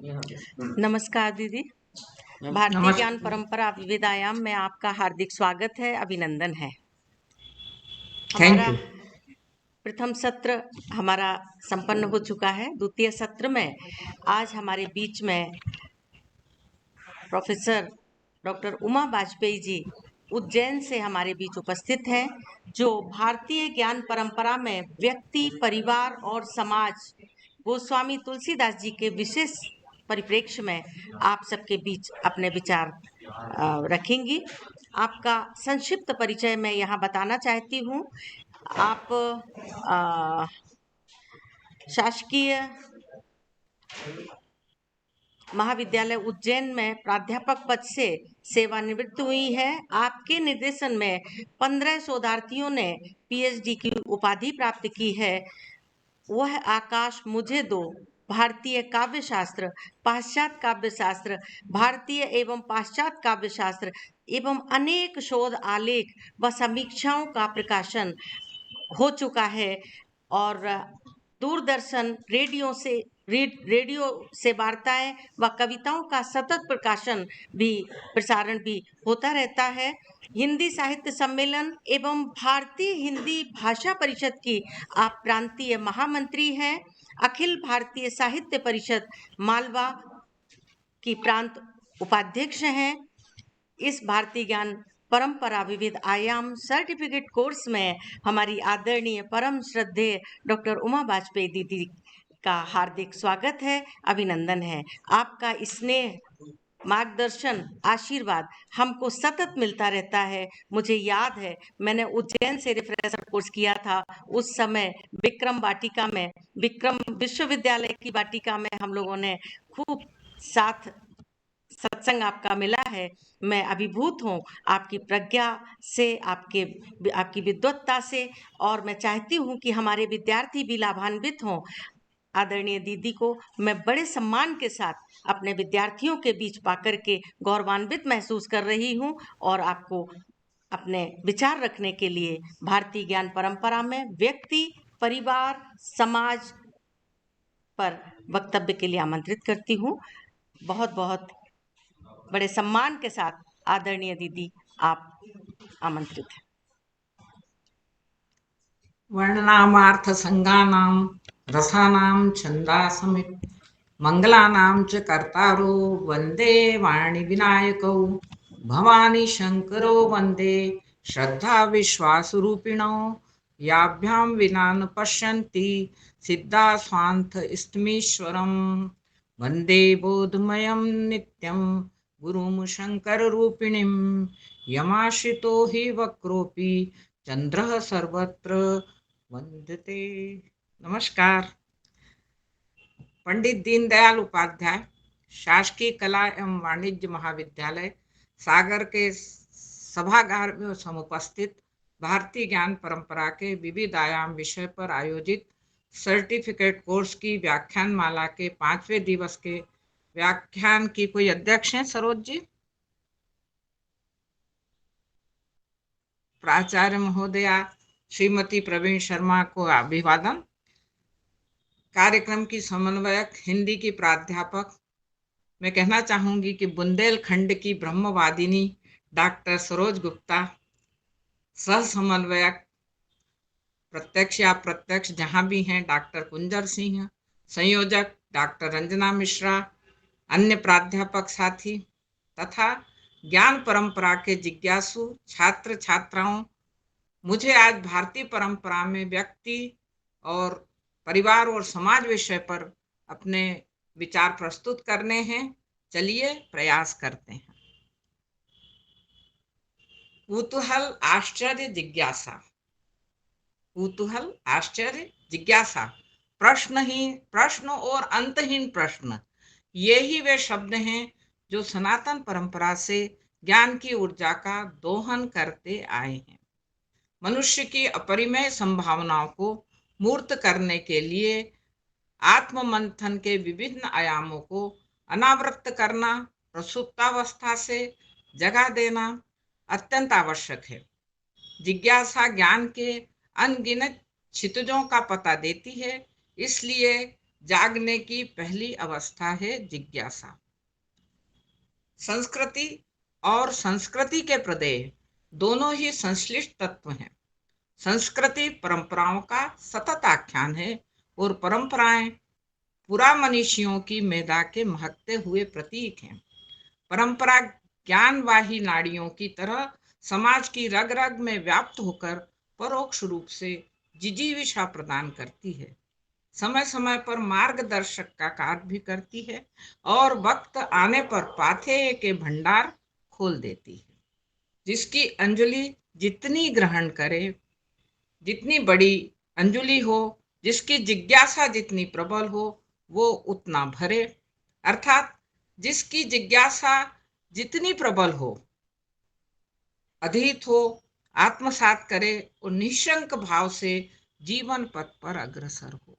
नमस्कार दीदी। भारतीय ज्ञान परंपरा विविधायाम में आपका हार्दिक स्वागत है, अभिनंदन है। हमारा प्रथम सत्र हमारा संपन्न हो चुका है। द्वितीय सत्र में आज हमारे बीच में प्रोफेसर डॉक्टर उमा वाजपेयी जी उज्जैन से हमारे बीच उपस्थित हैं, जो भारतीय ज्ञान परंपरा में व्यक्ति, परिवार और समाज गोस्वामी तुलसीदास जी के विशेष परिप्रेक्ष्य में आप सबके बीच अपने विचार रखेंगी। आपका संक्षिप्त परिचय मैं यहाँ बताना चाहती हूँ। आप शासकीय महाविद्यालय उज्जैन में प्राध्यापक पद से सेवानिवृत्त हुई है। आपके निर्देशन में 15 शोधार्थियों ने पीएचडी की उपाधि प्राप्त की है। वह आकाश मुझे दो, भारतीय काव्य शास्त्र, पाश्चात्य काव्य शास्त्र, भारतीय एवं पाश्चात्य काव्य शास्त्र एवं अनेक शोध आलेख व समीक्षाओं का प्रकाशन हो चुका है और दूरदर्शन रेडियो से वार्ताएं व कविताओं का सतत प्रसारण भी होता रहता है। हिंदी साहित्य सम्मेलन एवं भारतीय हिंदी भाषा परिषद की आप प्रांतीय महामंत्री हैं। अखिल भारतीय साहित्य परिषद मालवा की प्रांत उपाध्यक्ष हैं। इस भारतीय ज्ञान परंपरा विविध आयाम सर्टिफिकेट कोर्स में हमारी आदरणीय परम श्रद्धेय डॉक्टर उमा वाजपेयी दीदी का हार्दिक स्वागत है, अभिनंदन है। आपका स्नेह, मार्गदर्शन, आशीर्वाद हमको सतत मिलता रहता है। मुझे याद है मैंने उज्जैन से रिफ्रेशर कोर्स किया था। उस समय विक्रम विश्वविद्यालय की वाटिका में हम लोगों ने खूब साथ सत्संग आपका मिला है। मैं अभिभूत हूँ आपकी प्रज्ञा से, आपकी विद्वत्ता से, और मैं चाहती हूँ कि हमारे विद्यार्थी भी लाभान्वित हों। आदरणीय दीदी को मैं बड़े सम्मान के साथ अपने विद्यार्थियों के बीच पाकर के गौरवान्वित महसूस कर रही हूँ और आपको अपने विचार रखने के लिए भारतीय ज्ञान परंपरा में व्यक्ति, परिवार, समाज पर वक्तव्य के लिए आमंत्रित करती हूँ। बहुत बहुत बड़े सम्मान के साथ आदरणीय दीदी आप आमंत्रित हैं। वर्णनामार्थ संज्ञानां रसानां छन्दासमित् मंगलानां च कर्तारो वन्दे वाणी विनायकौ भवानी शंकरो वन्दे श्रद्धा विश्वासरूपिणो याभ्यां विना न पश्यन्ति सिद्धा स्वान्त इष्टमीश्वरं वन्दे बोधमयं नित्यं गुरुं शंकररूपिणीं यमाश्रितो हि वक्रोऽपि चंद्रः सर्वत्र वंदते। नमस्कार। पंडित दीनदयाल उपाध्याय शासकीय कला एवं वाणिज्य महाविद्यालय सागर के सभागार में समुपस्थित भारतीय ज्ञान परंपरा के विविध आयाम विषय पर आयोजित सर्टिफिकेट कोर्स की व्याख्यान माला के 5वें दिवस के व्याख्यान की कोई अध्यक्ष हैं? सरोज जी। प्राचार्य महोदया श्रीमती प्रवीण शर्मा को अभिवादन। कार्यक्रम की समन्वयक हिंदी की प्राध्यापक मैं कहना चाहूंगी कि बुंदेलखंड की ब्रह्मवादिनी डॉक्टर सरोज गुप्ता, सह समन्वयक प्रत्यक्ष या अप्रत्यक्ष जहां भी हैं डॉक्टर कुंजर सिंह, संयोजक डॉक्टर रंजना मिश्रा, अन्य प्राध्यापक साथी तथा ज्ञान परंपरा के जिज्ञासु छात्र छात्राओं, मुझे आज भारतीय परंपरा में व्यक्ति और परिवार और समाज विषय पर अपने विचार प्रस्तुत करने हैं। चलिए प्रयास करते हैं। कुतूहल, आश्चर्य, जिज्ञासा। कुतूहल, आश्चर्य, जिज्ञासा, प्रश्न और अंतहीन प्रश्न, ये ही वे शब्द हैं जो सनातन परंपरा से ज्ञान की ऊर्जा का दोहन करते आए हैं। मनुष्य की अपरिमेय संभावनाओं को मूर्त करने के लिए आत्म मंथन के विभिन्न आयामों को अनावृत करना, प्रसुप्तावस्था से जगा देना अत्यंत आवश्यक है। जिज्ञासा ज्ञान के अनगिनत क्षितिजों का पता देती है। इसलिए जागने की पहली अवस्था है जिज्ञासा। संस्कृति और संस्कृति के प्रदेय दोनों ही संश्लिष्ट तत्व हैं। संस्कृति परंपराओं का सतत आख्यान है और परंपराएं पुरामनीषियों की मेधा के महकते हुए प्रतीक हैं। परंपरा ज्ञानवाही नाड़ियों की तरह समाज की रग रग में व्याप्त होकर परोक्ष रूप से जिजीविषा प्रदान करती है, समय समय पर मार्गदर्शक का कार्य भी करती है और वक्त आने पर पाथेय के भंडार खोल देती है। जिसकी अंजलि जितनी ग्रहण करे, जितनी बड़ी अंजलि हो, जिसकी जिज्ञासा जितनी प्रबल हो, वो उतना भरे। अर्थात जिसकी जिज्ञासा जितनी प्रबल हो, अधीत हो, आत्मसात करे और निशंक भाव से जीवन पथ पर अग्रसर हो।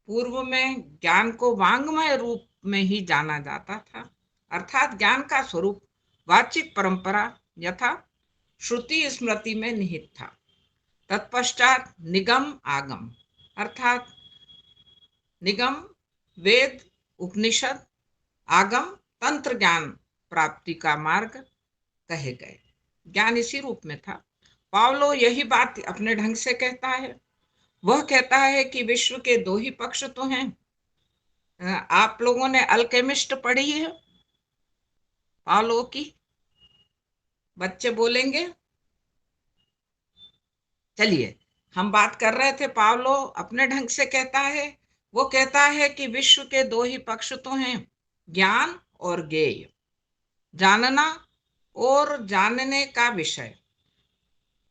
पूर्व में ज्ञान को वांग्मय रूप में ही जाना जाता था, अर्थात ज्ञान का स्वरूप वाचिक परंपरा यथा श्रुति स्मृति में निहित था। तत्पश्चात निगम आगम, अर्थात निगम वेद उपनिषद, आगम तंत्र ज्ञान प्राप्ति का मार्ग कहे गए। ज्ञान इसी रूप में था। पावलो यही बात अपने ढंग से कहता है। वह कहता है कि विश्व के दो ही पक्ष तो हैं। आप लोगों ने अल्केमिस्ट पढ़ी है पावलो की? बच्चे बोलेंगे। चलिए, हम बात कर रहे थे, पावलो अपने ढंग से कहता है। वो कहता है कि विश्व के दो ही पक्ष तो हैं, ज्ञान और ज्ञेय, जानना और जानने का विषय।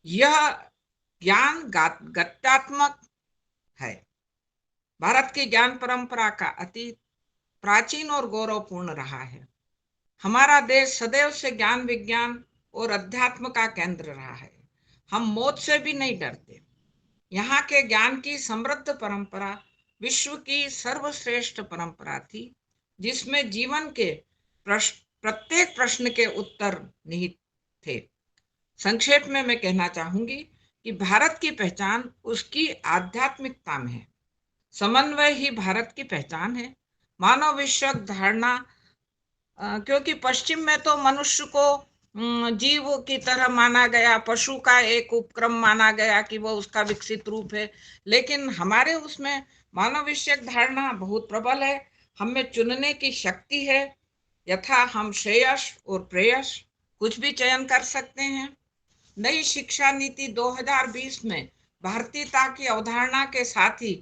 यह ज्ञान गत्यात्मक है। भारत की ज्ञान परंपरा का अतीत प्राचीन और गौरवपूर्ण रहा है। हमारा देश सदैव से ज्ञान विज्ञान और अध्यात्म का केंद्र रहा है। हम मौत से भी नहीं डरते। यहाँ के ज्ञान की समृद्ध परंपरा विश्व की सर्वश्रेष्ठ परंपरा थी, जिसमें जीवन के प्रत्येक प्रश्न के उत्तर निहित थे। संक्षेप में मैं कहना चाहूंगी कि भारत की पहचान उसकी आध्यात्मिकता में है। समन्वय ही भारत की पहचान है। मानव विषयक धारणा, क्योंकि पश्चिम में तो मनुष्य को जीव की तरह माना गया, पशु का एक उपक्रम माना गया कि वह उसका विकसित रूप है, लेकिन हमारे उसमें मानव विषयक धारणा बहुत प्रबल है। हमें चुनने की शक्ति है, यथा हम श्रेयस और प्रेयस कुछ भी चयन कर सकते हैं। नई शिक्षा नीति 2020 में भारतीयता की अवधारणा के साथ ही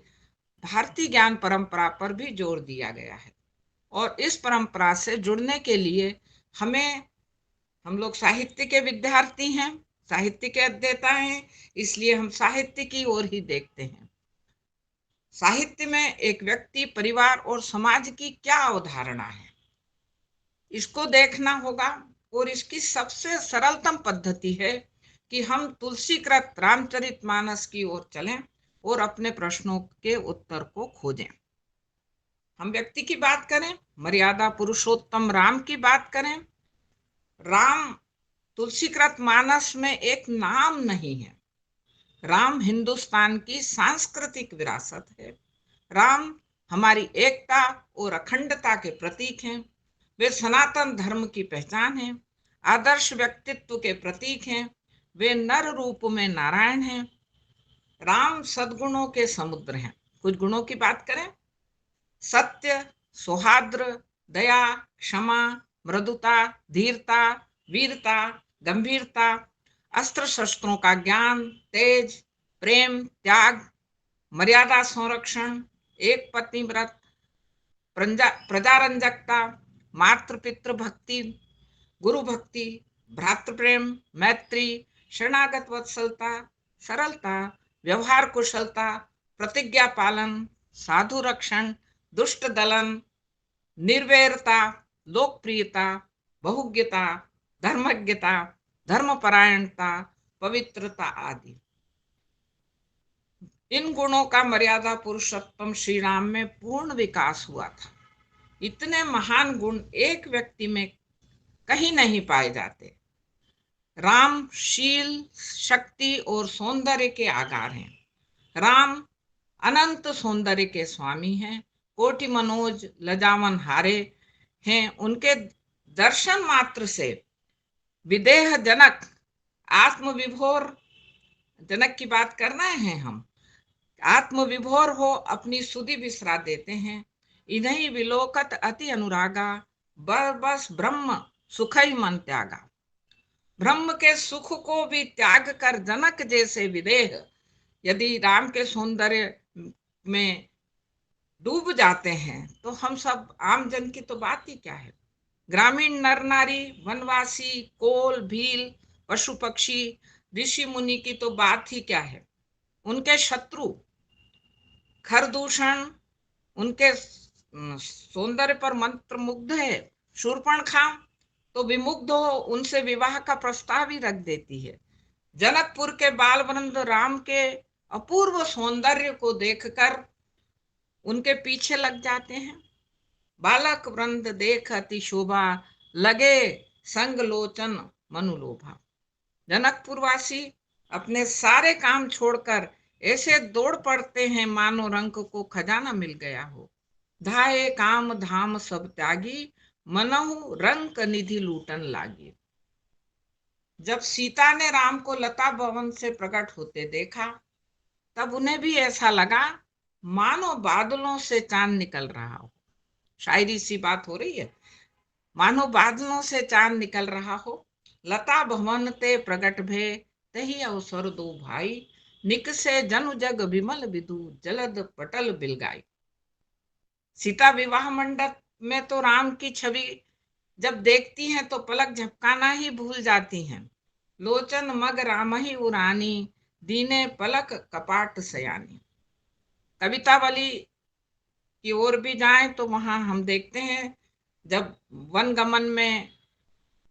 भारतीय ज्ञान परंपरा पर भी जोर दिया गया है और इस परंपरा से जुड़ने के लिए हम लोग साहित्य के विद्यार्थी हैं, साहित्य के अध्येता हैं, इसलिए हम साहित्य की ओर ही देखते हैं। साहित्य में एक व्यक्ति, परिवार और समाज की क्या अवधारणा है, इसको देखना होगा। और इसकी सबसे सरलतम पद्धति है कि हम तुलसीकृत रामचरितमानस की ओर चलें और अपने प्रश्नों के उत्तर को खोजें। हम व्यक्ति की बात करें, मर्यादा पुरुषोत्तम राम की बात करें। राम तुलसीकृत मानस में एक नाम नहीं है। राम हिंदुस्तान की सांस्कृतिक विरासत है। राम हमारी एकता और अखंडता के प्रतीक हैं। वे सनातन धर्म की पहचान हैं, आदर्श व्यक्तित्व के प्रतीक हैं। वे नर रूप में नारायण हैं। राम सद्गुणों के समुद्र हैं। कुछ गुणों की बात करें, सत्य, सौहार्द्र, दया, क्षमा, मृदुता, धीरता, वीरता, गंभीरता, अस्त्र शस्त्रों का ज्ञान, तेज, प्रेम, त्याग, मर्यादा संरक्षण, एक पत्नी व्रत, प्रजारंजकता, मातृपितृ भक्ति, गुरु भक्ति, भ्रातृ प्रेम, मैत्री, शरणागत वत्सलता, सरलता, व्यवहार कुशलता, प्रतिज्ञा पालन, साधु रक्षण, दुष्ट दलन, निर्वैरता, लोकप्रियता, बहुज्ञता, धर्मज्ञता, धर्मपरायणता, पवित्रता आदि। इन गुणों का मर्यादा पुरुषोत्तम श्री राम में पूर्ण विकास हुआ था। इतने महान गुण एक व्यक्ति में कहीं नहीं पाए जाते। राम शील, शक्ति और सौंदर्य के आधार हैं। राम अनंत सौंदर्य के स्वामी हैं, कोटि मनोज लजावन हारे हैं। उनके दर्शन मात्र से विदेह जनक आत्मविभोर, जनक की बात करना है हम, आत्मविभोर हो अपनी सुधि बिसरा देते हैं। इन्हीं विलोकत अति अनुरागा, बस ब्रह्म सुख ही मन त्यागा। ब्रह्म के सुख को भी त्याग कर जनक जैसे विदेह यदि राम के सौंदर्य में डूब जाते हैं तो हम सब आम जन की तो बात ही क्या है। ग्रामीण नर नारी, वनवासी, कोल भील, पशु पक्षी, ऋषि मुनि की तो बात ही क्या है। उनके शत्रु खरदूषण उनके सौंदर्य पर मंत्र मुग्ध है। शूर्पणखा तो विमुग्ध हो उनसे विवाह का प्रस्ताव ही रख देती है। जनकपुर के बाल वृंद राम के अपूर्व सौंदर्य को देखकर उनके पीछे लग जाते हैं। बालक वृंद देख अति शोभा, लगे संग लोचन मनुलोभा। जनकपुरवासी अपने सारे काम छोड़कर ऐसे दौड़ पड़ते हैं मानो रंक को खजाना मिल गया हो। धाये काम धाम सब त्यागी, मनहु रंक निधि लूटन लागी। जब सीता ने राम को लता भवन से प्रकट होते देखा तब उन्हें भी ऐसा लगा मानो बादलों से चांद निकल रहा हो। शायरी सी बात हो रही है, मानो बादलों से चांद निकल रहा हो। लता भवन ते प्रगट भे, तही अवसर दो भाई, निकसे जनु जग विमल विदु, जलद पटल बिलगाई। सीता विवाह मंडप में तो राम की छवि जब देखती हैं तो पलक झपकाना ही भूल जाती हैं। लोचन मग राम ही उरानी, दीने पलक कपाट सयानी। कवितावली की ओर भी जाएं तो वहां हम देखते हैं जब वन गमन में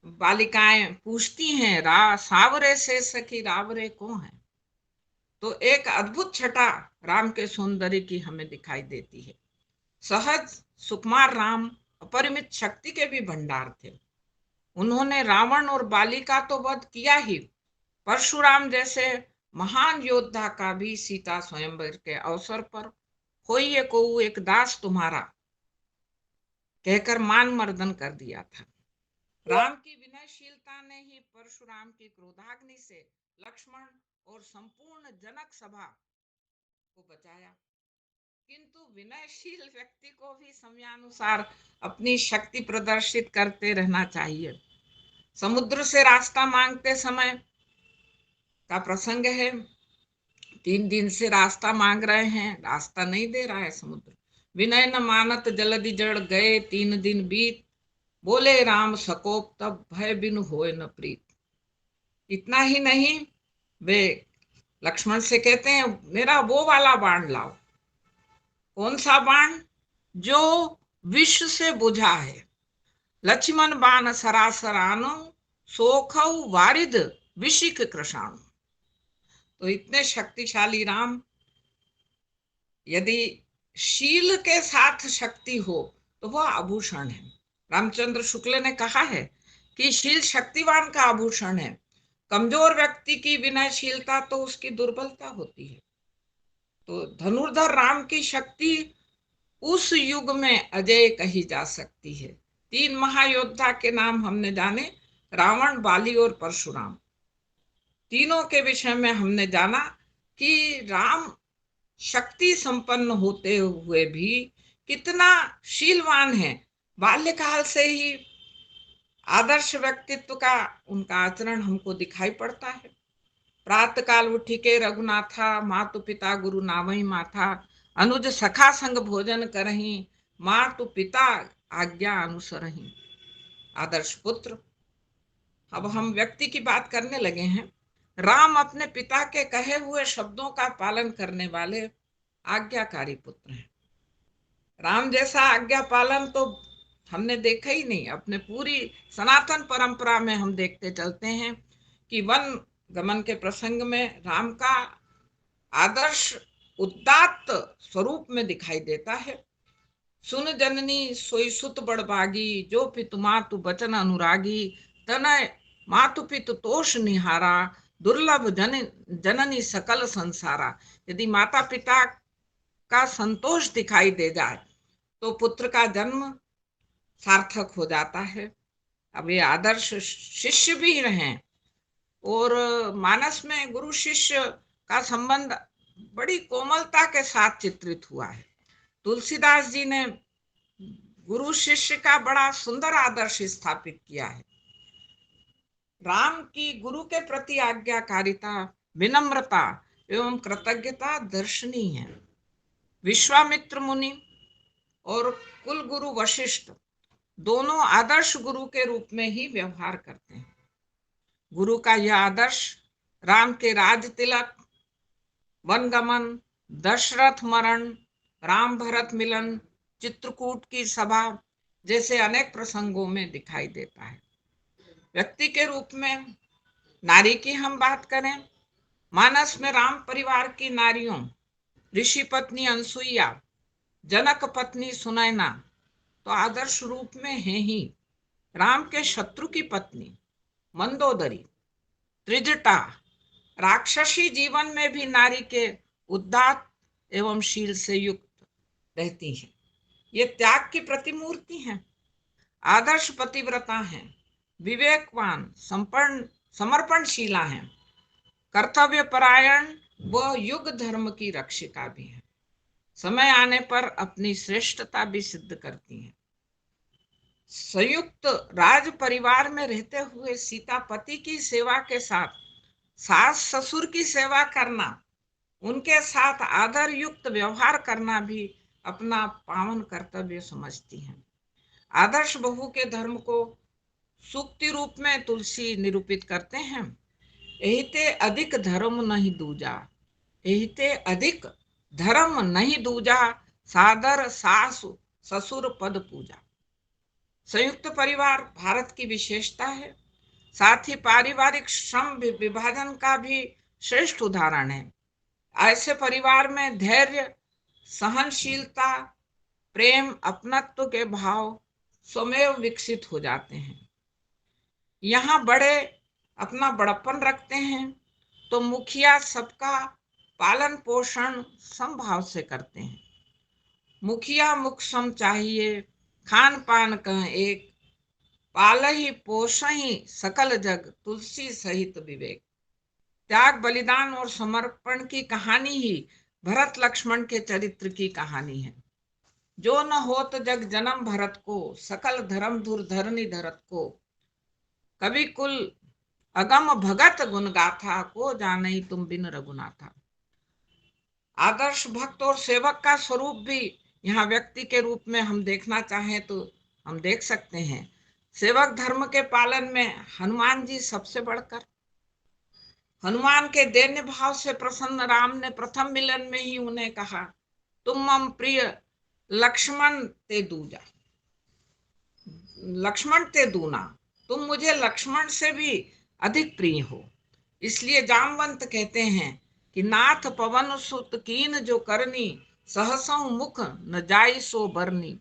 बालिकाएं पूछती हैं सावरे से सखी रावरे को है, तो एक अद्भुत छटा राम के सौंदर्य की हमें दिखाई देती है। सहज सुकुमार राम अपरिमित शक्ति के भी भंडार थे। उन्होंने रावण और बाली का तो वध किया ही, परशुराम जैसे महान योद्धा का भी सीता स्वयंवर के अवसर पर होइए को एक दास तुम्हारा कहकर मान मर्दन कर दिया था। राम की विनयशीलता ने ही परशुराम की क्रोधाग्नि से लक्ष्मण और संपूर्ण जनक सभा को बचाया। किंतु विनयशील व्यक्ति को भी समयानुसार अपनी शक्ति प्रदर्शित करते रहना चाहिए। समुद्र से रास्ता मांगते समय का प्रसंग है। 3 दिन से रास्ता मांग रहे हैं, रास्ता नहीं दे रहा है समुद्र। विनय न मानत जलधि जड़ गए, 3 दिन बीत, बोले राम सकोप तब भय बिनु होए न प्रीत। इतना ही नहीं, वे लक्ष्मण से कहते हैं मेरा वो वाला बाण लाओ। कौन सा बाण? जो विष से बुझा है। लक्ष्मण बाण सरासर आनो, सोखऊ वारिद विशिक कृषाणु। तो इतने शक्तिशाली राम, यदि शील के साथ शक्ति हो तो वह आभूषण है। रामचंद्र शुक्ल ने कहा है कि शील शक्तिवान का आभूषण है। कमजोर व्यक्ति की विनयशीलता तो उसकी दुर्बलता होती है। तो धनुर्धर राम की शक्ति उस युग में अजय कही जा सकती है। 3 महायोद्धा के नाम हमने जाने, रावण, बाली और परशुराम। तीनों के विषय में हमने जाना कि राम शक्ति संपन्न होते हुए भी कितना शीलवान है। बाल्यकाल से ही आदर्श व्यक्तित्व का उनका आचरण हमको दिखाई पड़ता है। प्रातः काल उठी के रघुनाथा, मातु पिता गुरु नावही माथा, अनुज सखा संग भोजन करही, मातु पिता आज्ञा अनुसरही। आदर्श पुत्र। अब हम व्यक्ति की बात करने लगे हैं। राम अपने पिता के कहे हुए शब्दों का पालन करने वाले आज्ञाकारी पुत्र हैं। राम जैसा आज्ञा पालन तो हमने देखा ही नहीं। अपने पूरी सनातन परंपरा में हम देखते चलते हैं कि वन गमन के प्रसंग में राम का आदर्श उदात्त स्वरूप में दिखाई देता है। सुन जननी सोई सुत बड़बागी, जो पितु मातु बचन अनुरागी, तनय मातु पितु तोष निहारा, दुर्लभ जननी सकल संसारा। यदि माता पिता का संतोष दिखाई दे जाए तो पुत्र का जन्म सार्थक हो जाता है। अब ये आदर्श शिष्य भी रहे और मानस में गुरु शिष्य का संबंध बड़ी कोमलता के साथ चित्रित हुआ है। तुलसीदास जी ने गुरु शिष्य का बड़ा सुंदर आदर्श स्थापित किया है। राम की गुरु के प्रति आज्ञाकारिता, विनम्रता एवं कृतज्ञता दर्शनीय है। विश्वामित्र मुनि और कुल गुरु वशिष्ठ दोनों आदर्श गुरु के रूप में ही व्यवहार करते हैं। गुरु का यह आदर्श राम के राज तिलक, वनगमन, दशरथ मरण, राम भरत मिलन, चित्रकूट की सभा जैसे अनेक प्रसंगों में दिखाई देता है। व्यक्ति के रूप में नारी की हम बात करें, मानस में राम परिवार की नारियों ऋषि पत्नी अनसुईया, जनक पत्नी सुनैना तो आदर्श रूप में है ही। राम के शत्रु की पत्नी मंदोदरी, त्रिजटा राक्षसी जीवन में भी नारी के उदात्त एवं शील से युक्त रहती हैं। ये त्याग की प्रतिमूर्ति हैं, आदर्श पतिव्रता हैं, विवेकवान, समर्पणशीला हैं, कर्तव्य परायण व युग धर्म की रक्षिका भी हैं। समय आने पर अपनी श्रेष्ठता भी सिद्ध करती हैं। संयुक्त राज परिवार में रहते हुए सीता पति की सेवा के साथ सास ससुर की सेवा करना, उनके साथ आदर युक्त व्यवहार करना भी अपना पावन कर्तव्य समझती हैं। आदर्श बहू के धर्म को सूक्ति रूप में तुलसी निरूपित करते हैं। एहिते अधिक धर्म नहीं दूजा, एहिते अधिक धर्म नहीं दूजा, सादर सासु ससुर पद पूजा। संयुक्त परिवार भारत की विशेषता है, साथ ही पारिवारिक श्रम विभाजन का भी श्रेष्ठ उदाहरण है। ऐसे परिवार में धैर्य, सहनशीलता, प्रेम, अपनत्व के भाव स्वमेव विकसित हो जाते हैं। यहाँ बड़े अपना बड़प्पन रखते हैं तो मुखिया सबका पालन पोषण समभाव से करते हैं। मुखिया मुख सम चाहिए, खान पान कह एक, पालहि पोषहि सकल जग, तुलसी सहित विवेक। त्याग, बलिदान और समर्पण की कहानी ही भरत लक्ष्मण के चरित्र की कहानी है। जो न होत जग जन्म भरत को, सकल धर्म धुर धरनी धरत को, कवि कुल अगम भगत गुण गाथा, को जाने तुम बिन रघुनाथा। आदर्श भक्त और सेवक का स्वरूप भी यहाँ व्यक्ति के रूप में हम देखना चाहें तो हम देख सकते हैं। सेवक धर्म के पालन में हनुमान जी सबसे बढ़कर। हनुमान के दैन्य भाव से प्रसन्न राम ने प्रथम मिलन में ही उन्हें कहा, तुम मम प्रिय लक्ष्मण ते दूजा, लक्ष्मण ते दूना, तुम मुझे लक्ष्मण से भी अधिक प्रिय हो। इसलिए जामवंत कहते हैं कि नाथ पवन सुत कीन जो करनी, सहसों मुख न जाई सो बरनी।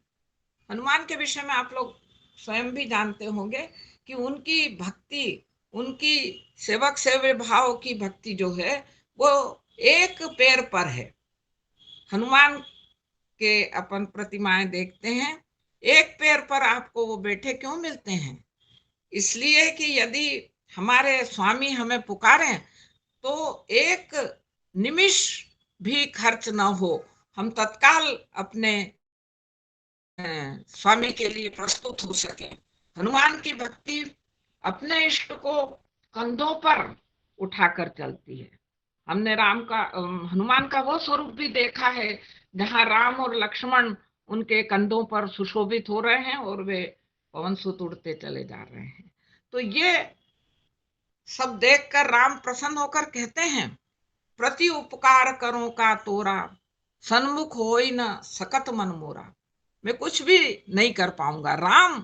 हनुमान के विषय में आप लोग स्वयं भी जानते होंगे कि उनकी भक्ति, उनकी सेवक सेवे भाव की भक्ति जो है वो एक पैर पर है। हनुमान के अपन प्रतिमाएं देखते हैं, एक पैर पर आपको वो बैठे क्यों मिलते हैं? इसलिए कि यदि हमारे स्वामी हमें पुकारें तो एक निमिष भी खर्च न हो, हम तत्काल अपने स्वामी के लिए प्रस्तुत हो सके। हनुमान की भक्ति अपने इष्ट को कंधों पर उठाकर चलती है। हमने हनुमान का वो स्वरूप भी देखा है जहाँ राम और लक्ष्मण उनके कंधों पर सुशोभित हो रहे हैं और वे पवन सुत उड़ते चले जा रहे हैं। तो ये सब देखकर राम प्रसन्न होकर कहते हैं, प्रति उपकार करो का तोरा, सन्मुख होई न सकत मन मोरा। मैं कुछ भी नहीं कर पाऊंगा। राम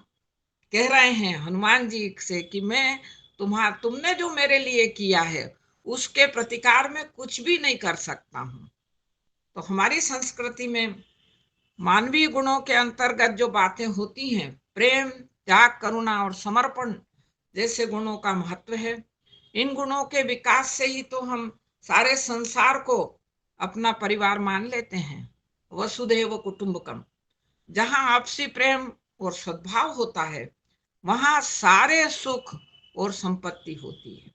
कह रहे हैं हनुमान जी से कि मैं तुमने जो मेरे लिए किया है उसके प्रतिकार में कुछ भी नहीं कर सकता हूं। तो हमारी संस्कृति में मानवीय गुणों के अंतर्गत जो बातें होती हैं, प्रेम, त्याग, करुणा और समर्पण जैसे गुणों का महत्व है। इन गुणों के विकास से ही तो हम सारे संसार को अपना परिवार मान लेते हैं। वसुधैव कुटुंबकम। जहां आपसी प्रेम और सद्भाव होता है वहां सारे सुख और संपत्ति होती है।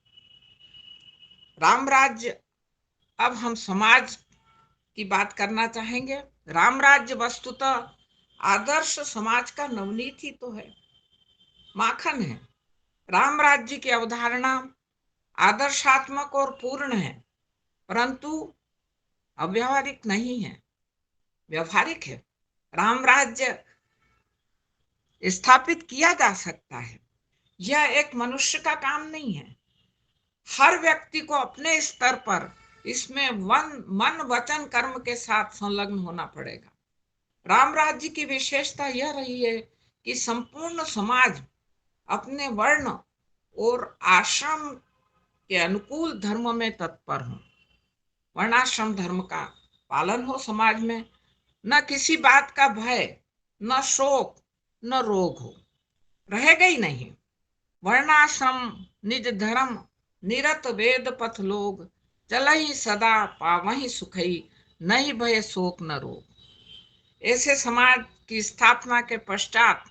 राम राज्य, अब हम समाज की बात करना चाहेंगे। राम राज्य वस्तुतः आदर्श समाज का नवनीत ही तो है, माखन है। राम राज्य की अवधारणा आदर्शात्मक और पूर्ण है, परंतु अव्यावहारिक नहीं है, व्यवहारिक है। राम राज्य स्थापित किया जा सकता है, यह एक मनुष्य का काम नहीं है। हर व्यक्ति को अपने स्तर पर इसमें मन वचन कर्म के साथ संलग्न होना पड़ेगा। राम राज्य की विशेषता यह रही है कि संपूर्ण समाज अपने वर्ण और आश्रम के अनुकूल धर्म में तत्पर हो। वर्णाश्रम धर्म का पालन हो समाज में, न किसी बात का भय, न शोक, न रोग हो, रहेगा ही नहीं। वर्णाश्रम निज धर्म निरत वेद पथ लोग, चलहि सदा पावहि सुखई, नहीं भय शोक न रोग। ऐसे समाज की स्थापना के पश्चात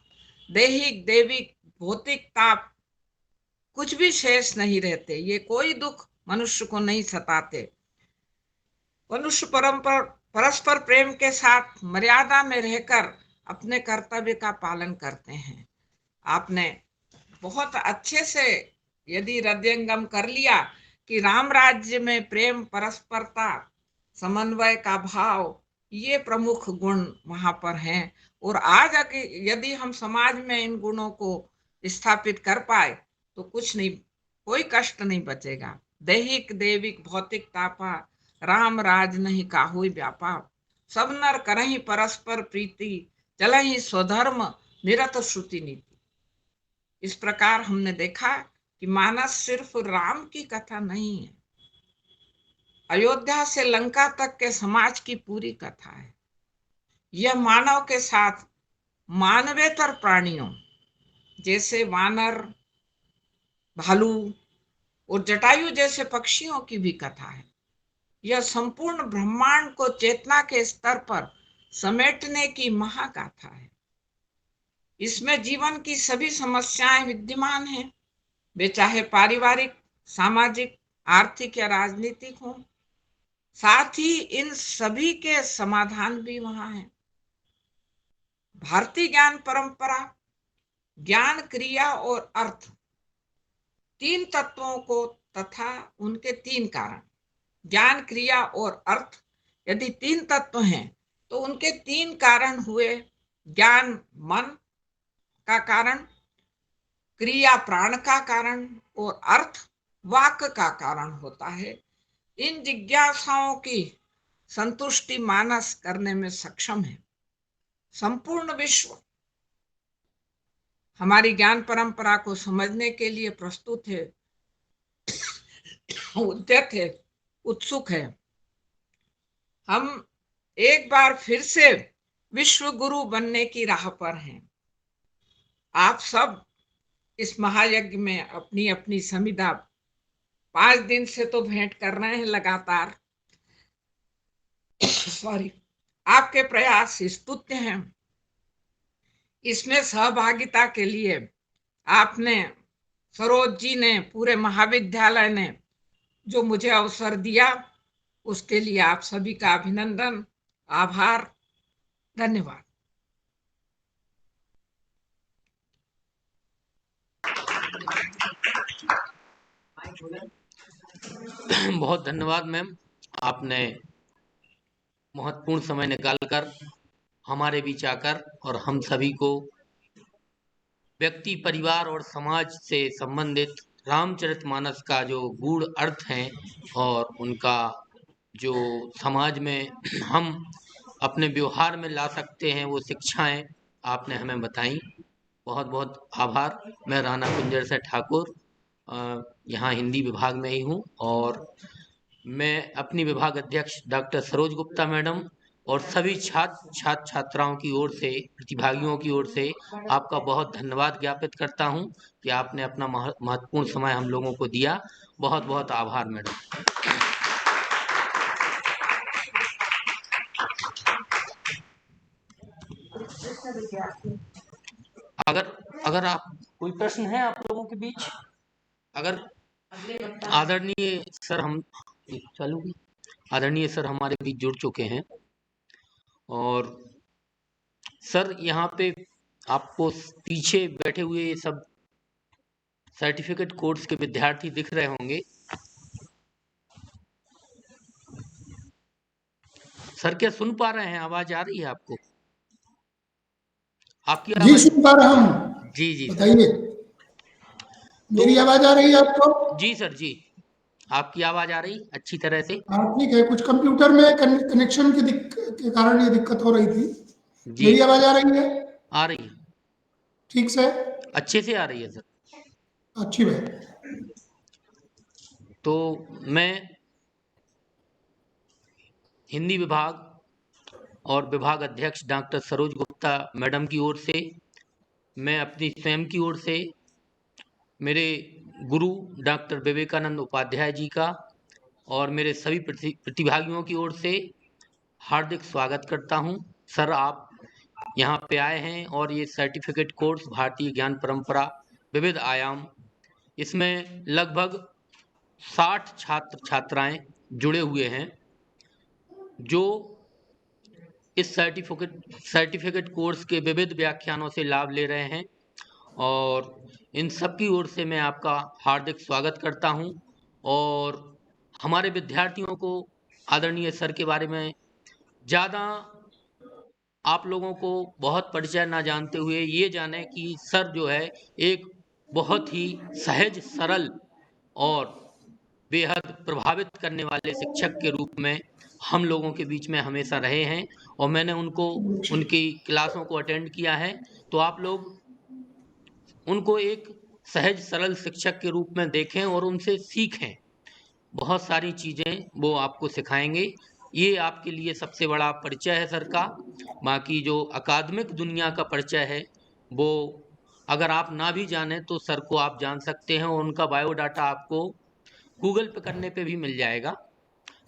दैहिक दैविक भौतिक ताप कुछ भी शेष नहीं रहते, ये कोई दुख मनुष्य को नहीं सताते। मनुष्य परस्पर प्रेम के साथ मर्यादा में रहकर अपने कर्तव्य का पालन करते हैं। आपने बहुत अच्छे से यदि हृदयंगम कर लिया कि राम राज्य में प्रेम, परस्परता, समन्वय का भाव, ये प्रमुख गुण वहां पर हैं। और आज यदि हम समाज में इन गुणों को स्थापित कर पाए तो कुछ नहीं, कोई कष्ट नहीं बचेगा। दैहिक दैविक भौतिक तापा, राम राज नहीं काहुई व्यापा, सब नर करहि परस्पर प्रीति, चलहि स्वधर्म निरत श्रुति नीति। इस प्रकार हमने देखा कि मानस सिर्फ राम की कथा नहीं है, अयोध्या से लंका तक के समाज की पूरी कथा है। यह मानव के साथ मानवेतर प्राणियों जैसे वानर, भालू और जटायु जैसे पक्षियों की भी कथा है। यह संपूर्ण ब्रह्मांड को चेतना के स्तर पर समेटने की महागाथा है। इसमें जीवन की सभी समस्याएं विद्यमान हैं, वे चाहे पारिवारिक, सामाजिक, आर्थिक या राजनीतिक हों। साथ ही इन सभी के समाधान भी वहां हैं। भारतीय ज्ञान परंपरा ज्ञान, क्रिया और अर्थ, तीन तत्वों को तथा उनके तीन कारण, ज्ञान, क्रिया और अर्थ, यदि तीन तत्व हैं तो उनके तीन कारण हुए। ज्ञान मन का कारण, क्रिया प्राण का कारण और अर्थ वाक का कारण होता है। इन जिज्ञासाओं की संतुष्टि मानस करने में सक्षम है। संपूर्ण विश्व हमारी ज्ञान परंपरा को समझने के लिए प्रस्तुत है, उद्यत है, उत्सुक है। हम एक बार फिर से विश्व गुरु बनने की राह पर हैं। आप सब इस महायज्ञ में अपनी अपनी संविदा 5 दिन से तो भेंट कर रहे हैं लगातार। सॉरी, आपके प्रयास स्तुत्य हैं। इसमें सहभागिता के लिए आपने, सरोज जी ने, पूरे महाविद्यालय ने जो मुझे अवसर दिया, उसके लिए आप सभी का अभिनंदन, आभार, धन्यवाद। बहुत धन्यवाद मैम, आपने महत्वपूर्ण समय निकालकर हमारे बीच आकर और हम सभी को व्यक्ति, परिवार और समाज से संबंधित रामचरितमानस का जो गूढ़ अर्थ है और उनका जो समाज में हम अपने व्यवहार में ला सकते हैं वो शिक्षाएं आपने हमें बताई। बहुत बहुत आभार। मैं राणा कुंजर से ठाकुर यहाँ हिंदी विभाग में ही हूँ और मैं अपनी विभाग अध्यक्ष डॉक्टर सरोज गुप्ता मैडम और सभी छात्राओं की ओर से, प्रतिभागियों की ओर से आपका बहुत धन्यवाद ज्ञापित करता हूं कि आपने अपना महत्वपूर्ण समय हम लोगों को दिया। बहुत बहुत आभार मैडम। अगर अगर आप कोई प्रश्न है आप लोगों के बीच, अगर आदरणीय सर हम चालू की आदरणीय सर हमारे बीच जुड़ चुके हैं, और सर यहाँ पे आपको पीछे बैठे हुए ये सब सर्टिफिकेट कोर्स के विद्यार्थी दिख रहे होंगे। सर क्या सुन पा रहे हैं? आवाज आ रही है आपको? आपकी जी आवाज? सुन पा रहा हूँ। जी जी सर। बताइए, मेरी आवाज आ रही है आपको? जी सर जी, आपकी आवाज आ रही अच्छी तरह से? हाँ ठीक है, कुछ कंप्यूटर में कनेक्शन के कारण ये दिक्कत हो रही थी। जी मेरी आवाज आ रही है आ रही है, ठीक से? अच्छे से आ रही है सर। अच्छी बात। तो मैं हिंदी विभाग और विभाग अध्यक्ष डॉक्टर सरोज गुप्ता मैडम की ओर से, मैं अपनी स्वयं की ओर से, मेरे गुरु डॉक्टर विवेकानंद उपाध्याय जी का और मेरे सभी प्रतिभागियों की ओर से हार्दिक स्वागत करता हूं। सर आप यहाँ पे आए हैं और ये सर्टिफिकेट कोर्स भारतीय ज्ञान परंपरा विविध आयाम, इसमें लगभग 60 छात्र छात्राएं जुड़े हुए हैं जो इस सर्टिफिकेट कोर्स के विविध व्याख्यानों से लाभ ले रहे हैं, और इन सब की ओर से मैं आपका हार्दिक स्वागत करता हूं। और हमारे विद्यार्थियों को आदरणीय सर के बारे में ज़्यादा आप लोगों को बहुत परिचय ना जानते हुए ये जाने कि सर जो है एक बहुत ही सहज, सरल और बेहद प्रभावित करने वाले शिक्षक के रूप में हम लोगों के बीच में हमेशा रहे हैं, और मैंने उनकी क्लासों को अटेंड किया है। तो आप लोग उनको एक सहज सरल शिक्षक के रूप में देखें और उनसे सीखें। बहुत सारी चीज़ें वो आपको सिखाएंगे। ये आपके लिए सबसे बड़ा परिचय है सर का। बाकी जो अकादमिक दुनिया का परिचय है वो अगर आप ना भी जानें तो सर को आप जान सकते हैं, और उनका बायोडाटा आपको गूगल पे करने पे भी मिल जाएगा।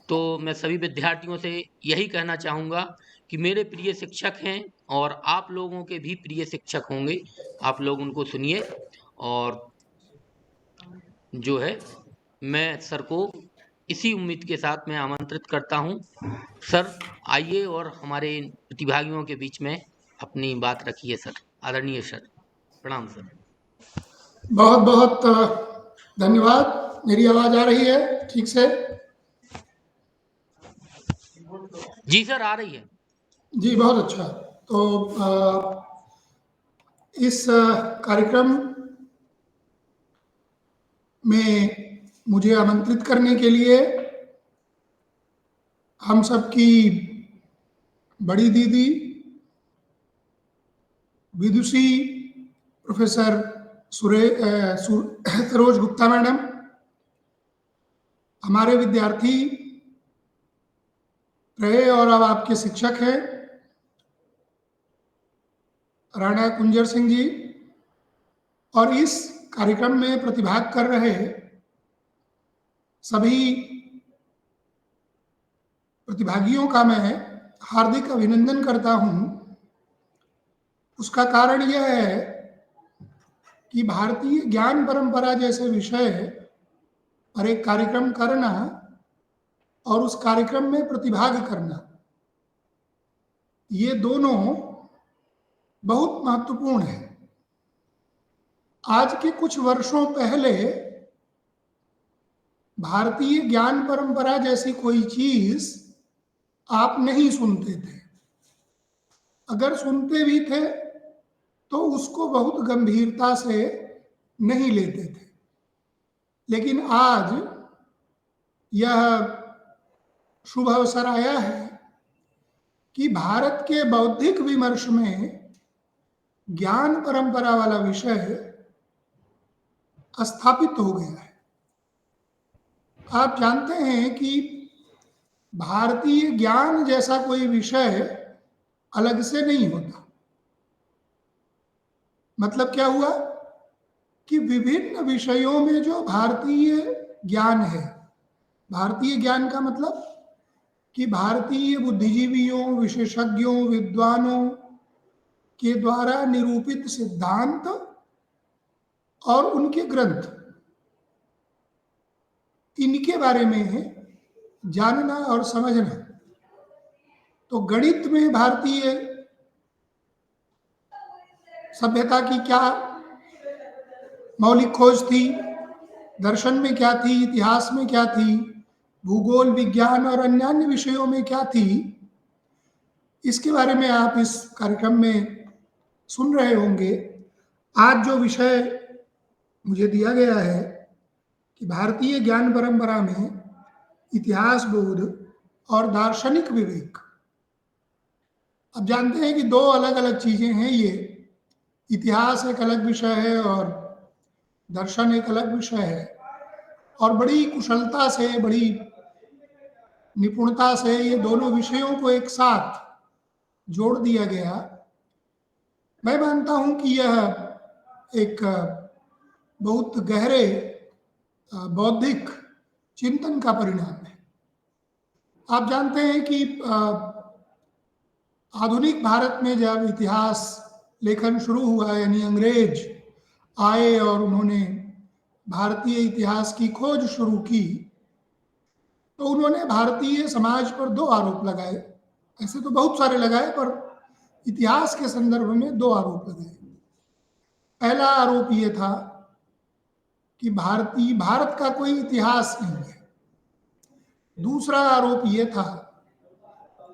तो मैं सभी विद्यार्थियों से यही कहना चाहूँगा कि मेरे प्रिय शिक्षक हैं और आप लोगों के भी प्रिय शिक्षक होंगे, आप लोग उनको सुनिए। और जो है मैं सर को इसी उम्मीद के साथ मैं आमंत्रित करता हूं। सर आइए और हमारे प्रतिभागियों के बीच में अपनी बात रखिए सर। आदरणीय सर, प्रणाम सर। बहुत बहुत धन्यवाद। मेरी आवाज आ रही है ठीक से? जी सर आ रही है। जी बहुत अच्छा। तो इस कार्यक्रम में मुझे आमंत्रित करने के लिए हम सबकी बड़ी दीदी विदुषी प्रोफेसर सरोज गुप्ता मैडम, हमारे विद्यार्थी रहे और अब आपके शिक्षक हैं राणा कुंजर सिंह जी, और इस कार्यक्रम में प्रतिभाग कर रहे सभी प्रतिभागियों का मैं हार्दिक अभिनंदन करता हूं। उसका कारण यह है कि भारतीय ज्ञान परंपरा जैसे विषय पर एक कार्यक्रम करना और उस कार्यक्रम में प्रतिभाग करना, ये दोनों बहुत महत्वपूर्ण है। आज के कुछ वर्षों पहले भारतीय ज्ञान परंपरा जैसी कोई चीज आप नहीं सुनते थे। अगर सुनते भी थे तो उसको बहुत गंभीरता से नहीं लेते थे। लेकिन आज यह शुभ अवसर आया है कि भारत के बौद्धिक विमर्श में ज्ञान परंपरा वाला विषय स्थापित हो गया है। आप जानते हैं कि भारतीय ज्ञान जैसा कोई विषय अलग से नहीं होता। मतलब क्या हुआ कि विभिन्न विषयों में जो भारतीय ज्ञान है, भारतीय ज्ञान का मतलब कि भारतीय बुद्धिजीवियों, विशेषज्ञों, विद्वानों के द्वारा निरूपित सिद्धांत और उनके ग्रंथ, इनके बारे में जानना और समझना। तो गणित में भारतीय सभ्यता की क्या मौलिक खोज थी, दर्शन में क्या थी, इतिहास में क्या थी, भूगोल, विज्ञान और अन्य विषयों में क्या थी, इसके बारे में आप इस कार्यक्रम में सुन रहे होंगे। आज जो विषय मुझे दिया गया है कि भारतीय ज्ञान परंपरा में इतिहास बोध और दार्शनिक विवेक। अब जानते हैं कि दो अलग अलग चीजें हैं ये, इतिहास एक अलग विषय है और दर्शन एक अलग विषय है, और बड़ी कुशलता से, बड़ी निपुणता से ये दोनों विषयों को एक साथ जोड़ दिया गया। मैं मानता हूं कि यह एक बहुत गहरे बौद्धिक चिंतन का परिणाम है। आप जानते हैं कि आधुनिक भारत में जब इतिहास लेखन शुरू हुआ, यानी अंग्रेज आए और उन्होंने भारतीय इतिहास की खोज शुरू की, तो उन्होंने भारतीय समाज पर दो आरोप लगाए। ऐसे तो बहुत सारे लगाए, पर इतिहास के संदर्भ में दो आरोप लगाए। पहला आरोप यह था कि भारत का कोई इतिहास नहीं है। दूसरा आरोप यह था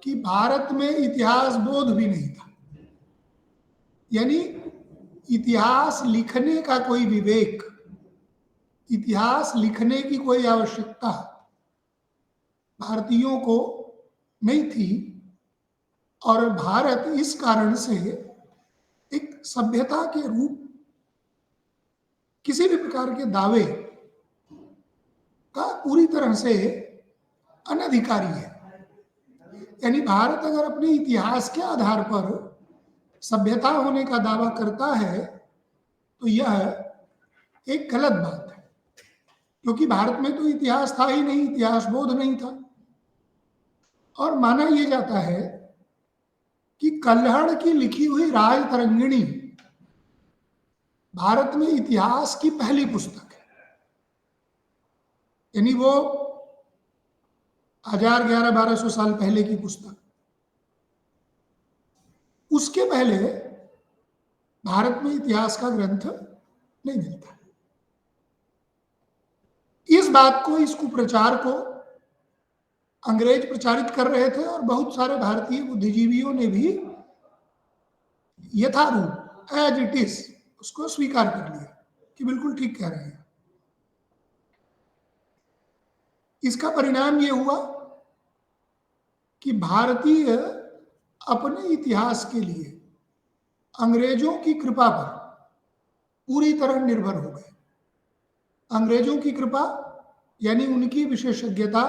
कि भारत में इतिहास बोध भी नहीं था, यानी इतिहास लिखने का कोई विवेक, इतिहास लिखने की कोई आवश्यकता भारतीयों को नहीं थी, और भारत इस कारण से एक सभ्यता के रूप किसी भी प्रकार के दावे का पूरी तरह से अनधिकारी है। यानी भारत अगर अपने इतिहास के आधार पर सभ्यता होने का दावा करता है तो यह एक गलत बात है, क्योंकि भारत में तो इतिहास था ही नहीं, इतिहास बोध नहीं था। और माना यह जाता है कि कल्हड़ की लिखी हुई राज तरंगिणी भारत में इतिहास की पहली पुस्तक है। यानी वो 1100-1200 साल पहले की पुस्तक। उसके पहले भारत में इतिहास का ग्रंथ नहीं मिलता। इस बात को, इस कुप्रचार को अंग्रेज प्रचारित कर रहे थे, और बहुत सारे भारतीय बुद्धिजीवियों ने भी यथारूप एज इट इज उसको स्वीकार कर लिया कि बिल्कुल ठीक कह रहे हैं। इसका परिणाम यह हुआ कि भारतीय अपने इतिहास के लिए अंग्रेजों की कृपा पर पूरी तरह निर्भर हो गए। अंग्रेजों की कृपा यानी उनकी विशेषज्ञता,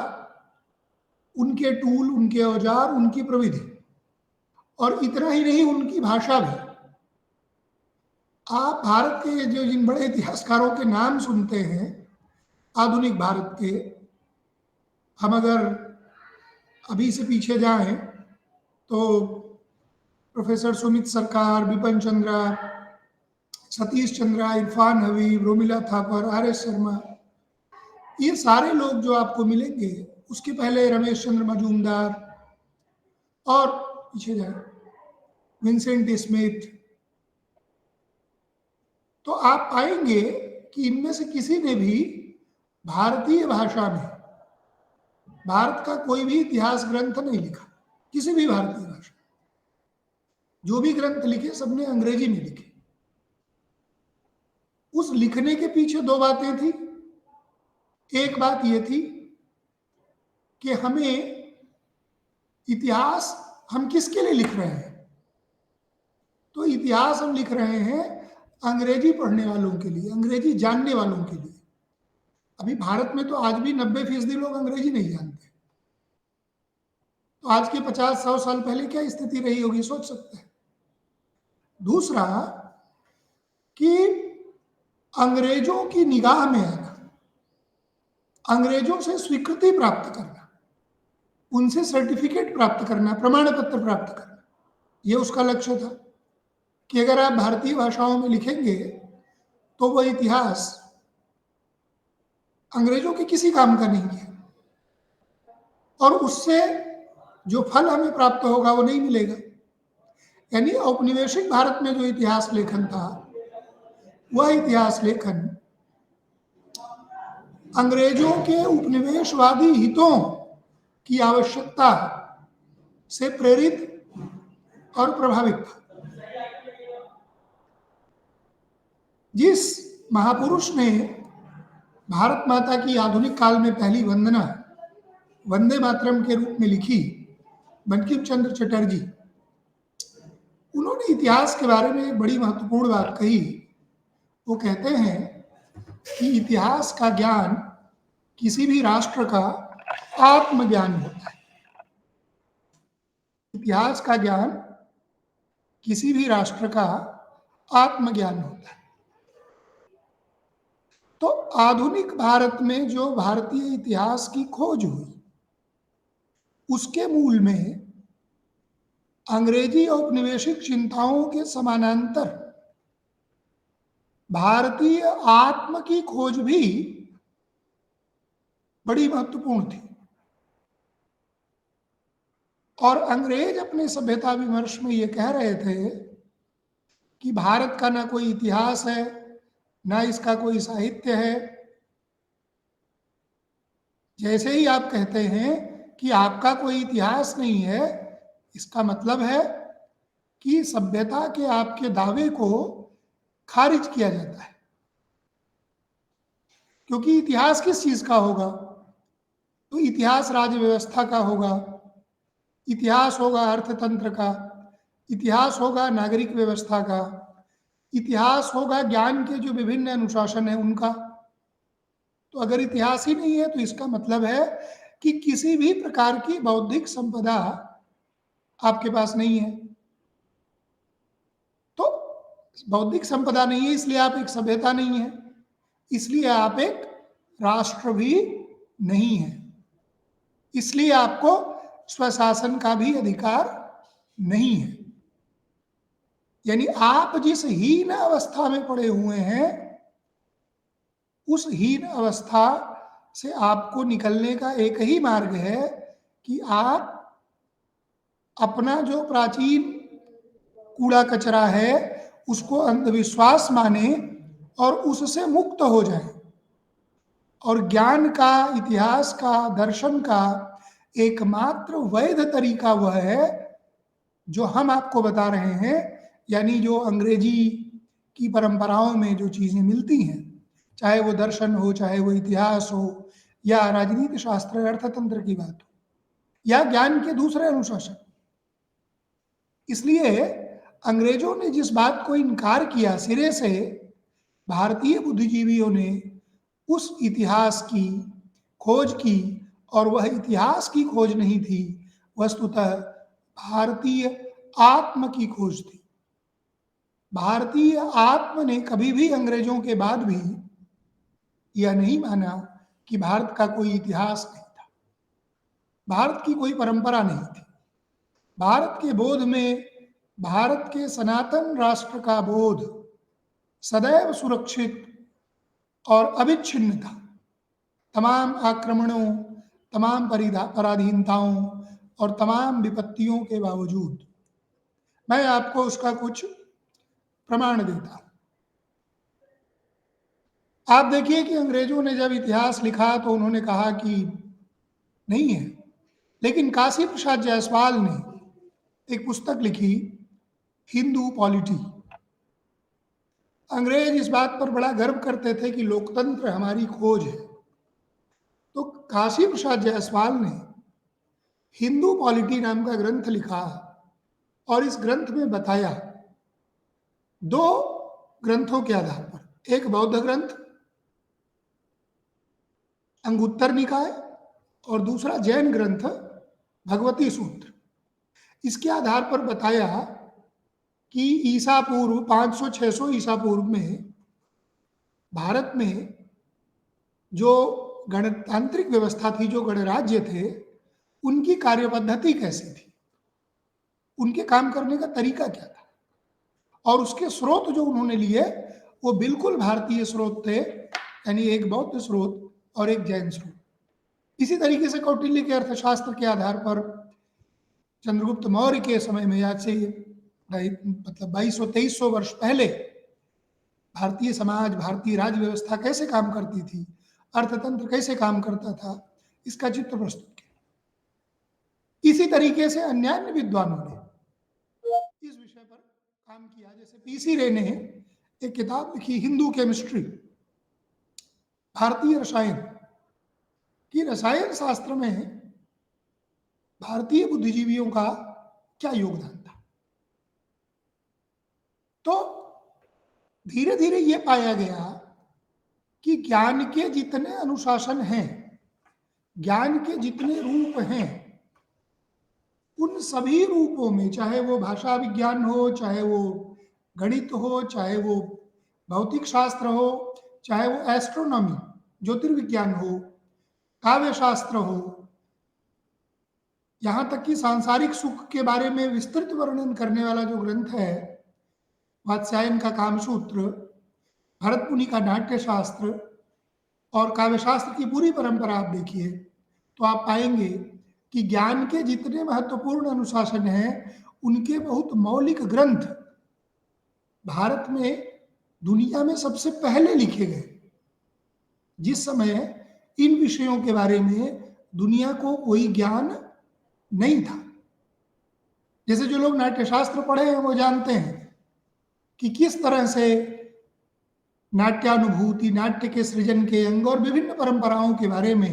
उनके टूल, उनके औजार, उनकी प्रविधि, और इतना ही नहीं, उनकी भाषा भी। आप भारत के जो जिन बड़े इतिहासकारों के नाम सुनते हैं आधुनिक भारत के, हम अगर अभी से पीछे जाएं तो प्रोफेसर सुमित सरकार, बिपिन चंद्रा, सतीश चंद्रा, इरफान हबीब, रोमिला थापर, आर.एस. शर्मा, ये सारे लोग जो आपको मिलेंगे। उसके पहले रमेश चंद्र मजूमदार, और पीछे जाए विंसेंट स्मिथ। तो आप पाएंगे कि इनमें से किसी ने भी भारतीय भाषा में भारत का कोई भी इतिहास ग्रंथ नहीं लिखा, किसी भी भारतीय भाषा। जो भी ग्रंथ लिखे सबने अंग्रेजी में लिखे। उस लिखने के पीछे दो बातें थी। एक बात यह थी कि हमें इतिहास हम किसके लिए लिख रहे हैं, तो इतिहास हम लिख रहे हैं अंग्रेजी पढ़ने वालों के लिए, अंग्रेजी जानने वालों के लिए। अभी भारत में तो आज भी 90% लोग अंग्रेजी नहीं जानते। तो आज के 50-100 साल पहले क्या स्थिति रही होगी, सोच सकते हैं। दूसरा कि अंग्रेजों की निगाह में आना, अंग्रेजों से स्वीकृति प्राप्त करना, उनसे सर्टिफिकेट प्राप्त करना, प्रमाण पत्र प्राप्त करना, यह उसका लक्ष्य था। कि अगर आप भारतीय भाषाओं में लिखेंगे तो वह इतिहास अंग्रेजों के किसी काम का नहीं है, और उससे जो फल हमें प्राप्त होगा वो नहीं मिलेगा। यानी औपनिवेशिक भारत में जो इतिहास लेखन था, वह इतिहास लेखन अंग्रेजों के उपनिवेशवादी हितों की आवश्यकता से प्रेरित और प्रभावित था। जिस महापुरुष ने भारत माता की आधुनिक काल में पहली वंदना वंदे मातरम के रूप में लिखी, बंकिम चंद्र चटर्जी, उन्होंने इतिहास के बारे में एक बड़ी महत्वपूर्ण बात कही। वो कहते हैं कि इतिहास का ज्ञान किसी भी राष्ट्र का आत्मज्ञान होता है। इतिहास का ज्ञान किसी भी राष्ट्र का आत्मज्ञान होता है। तो आधुनिक भारत में जो भारतीय इतिहास की खोज हुई, उसके मूल में अंग्रेजी औपनिवेशिक चिंताओं के समानांतर भारतीय आत्म की खोज भी बड़ी महत्वपूर्ण थी। और अंग्रेज अपने सभ्यता विमर्श में ये कह रहे थे कि भारत का ना कोई इतिहास है, ना इसका कोई साहित्य है। जैसे ही आप कहते हैं कि आपका कोई इतिहास नहीं है, इसका मतलब है कि सभ्यता के आपके दावे को खारिज किया जाता है। क्योंकि इतिहास किस चीज का होगा? तो इतिहास राज्य व्यवस्था का होगा, इतिहास होगा अर्थतंत्र का, इतिहास होगा नागरिक व्यवस्था का, इतिहास होगा ज्ञान के जो विभिन्न अनुशासन है उनका। तो अगर इतिहास ही नहीं है तो इसका मतलब है कि किसी भी प्रकार की बौद्धिक संपदा आपके पास नहीं है। तो बौद्धिक संपदा नहीं है, इसलिए आप एक सभ्यता नहीं है, इसलिए आप एक राष्ट्र भी नहीं है, इसलिए आपको स्वशासन का भी अधिकार नहीं है। यानी आप जिस हीन अवस्था में पड़े हुए हैं, उस हीन अवस्था से आपको निकलने का एक ही मार्ग है कि आप अपना जो प्राचीन कूड़ा कचरा है उसको अंधविश्वास माने और उससे मुक्त हो जाए। और ज्ञान का, इतिहास का, दर्शन का एकमात्र वैध तरीका वह है जो हम आपको बता रहे हैं। यानी जो अंग्रेजी की परंपराओं में जो चीजें मिलती हैं, चाहे वो दर्शन हो, चाहे वो इतिहास हो, या राजनीति शास्त्र अर्थतंत्र की बात हो, या ज्ञान के दूसरे अनुशासन। इसलिए अंग्रेजों ने जिस बात को इनकार किया सिरे से, भारतीय बुद्धिजीवियों ने उस इतिहास की खोज की, और वह इतिहास की खोज नहीं थी, वस्तुतः भारतीय आत्म की खोज थी। भारतीय आत्म ने कभी भी अंग्रेजों के बाद भी यह नहीं माना कि भारत का कोई इतिहास नहीं था, भारत की कोई परंपरा नहीं थी। भारत के बोध में भारत के सनातन राष्ट्र का बोध सदैव सुरक्षित और अविच्छिन्न था। तमाम आक्रमणों, तमाम पराधीनताओं और तमाम विपत्तियों के बावजूद। मैं आपको उसका कुछ प्रमाण देता हूं। आप देखिए कि अंग्रेजों ने जब इतिहास लिखा तो उन्होंने कहा कि नहीं है, लेकिन काशी प्रसाद जायसवाल ने एक पुस्तक लिखी, हिंदू पॉलिटी। अंग्रेज इस बात पर बड़ा गर्व करते थे कि लोकतंत्र हमारी खोज है। तो काशी प्रसाद जायसवाल ने हिंदू पॉलिटी नाम का ग्रंथ लिखा, और इस ग्रंथ में बताया दो ग्रंथों के आधार पर, एक बौद्ध ग्रंथ अंगुत्तर निकाय और दूसरा जैन ग्रंथ भगवती सूत्र। इसके आधार पर बताया कि ईसा पूर्व 500-600 ईसा पूर्व में भारत में जो गणतांत्रिक व्यवस्था थी, जो गणराज्य थे, उनकी कार्यपद्धति कैसी थी, उनके काम करने का तरीका क्या था। और उसके स्रोत जो उन्होंने लिए वो बिल्कुल भारतीय स्रोत थे, यानी एक बौद्ध स्रोत और एक जैन स्रोत। इसी तरीके से कौटिल्य के अर्थशास्त्र के आधार पर चंद्रगुप्त मौर्य के समय में, आज से मतलब 2200-2300 वर्ष पहले भारतीय समाज, भारतीय राज्य व्यवस्था कैसे काम करती थी, अर्थतंत्र कैसे काम करता था, इसका चित्र प्रस्तुत किया। इसी तरीके से अन्य विद्वानों ने इस विषय पर काम किया। जैसे पीसी रे ने एक किताब लिखी, हिंदू केमिस्ट्री, भारतीय रसायन, कि रसायन शास्त्र में भारतीय बुद्धिजीवियों का क्या योगदान था। तो धीरे धीरे ये पाया गया कि ज्ञान के जितने अनुशासन हैं, ज्ञान के जितने रूप हैं, उन सभी रूपों में, चाहे वो भाषा विज्ञान हो, चाहे वो गणित हो, चाहे वो भौतिक शास्त्र हो, चाहे वो एस्ट्रोनॉमी ज्योतिर्विज्ञान हो, काव्य शास्त्र हो, यहाँ तक कि सांसारिक सुख के बारे में विस्तृत वर्णन करने वाला जो ग्रंथ है वात्स्यायन का कामसूत्र, भरत मुनि का नाट्य शास्त्र और काव्य शास्त्र की पूरी परंपरा आप देखिए तो आप पाएंगे कि ज्ञान के जितने महत्वपूर्ण अनुशासन हैं उनके बहुत मौलिक ग्रंथ भारत में दुनिया में सबसे पहले लिखे गए। जिस समय इन विषयों के बारे में दुनिया को कोई ज्ञान नहीं था। जैसे जो लोग नाट्यशास्त्र पढ़े हैं वो जानते हैं कि किस तरह से नाट्यानुभूति, नाट्य के सृजन के अंग और विभिन्न परंपराओं के बारे में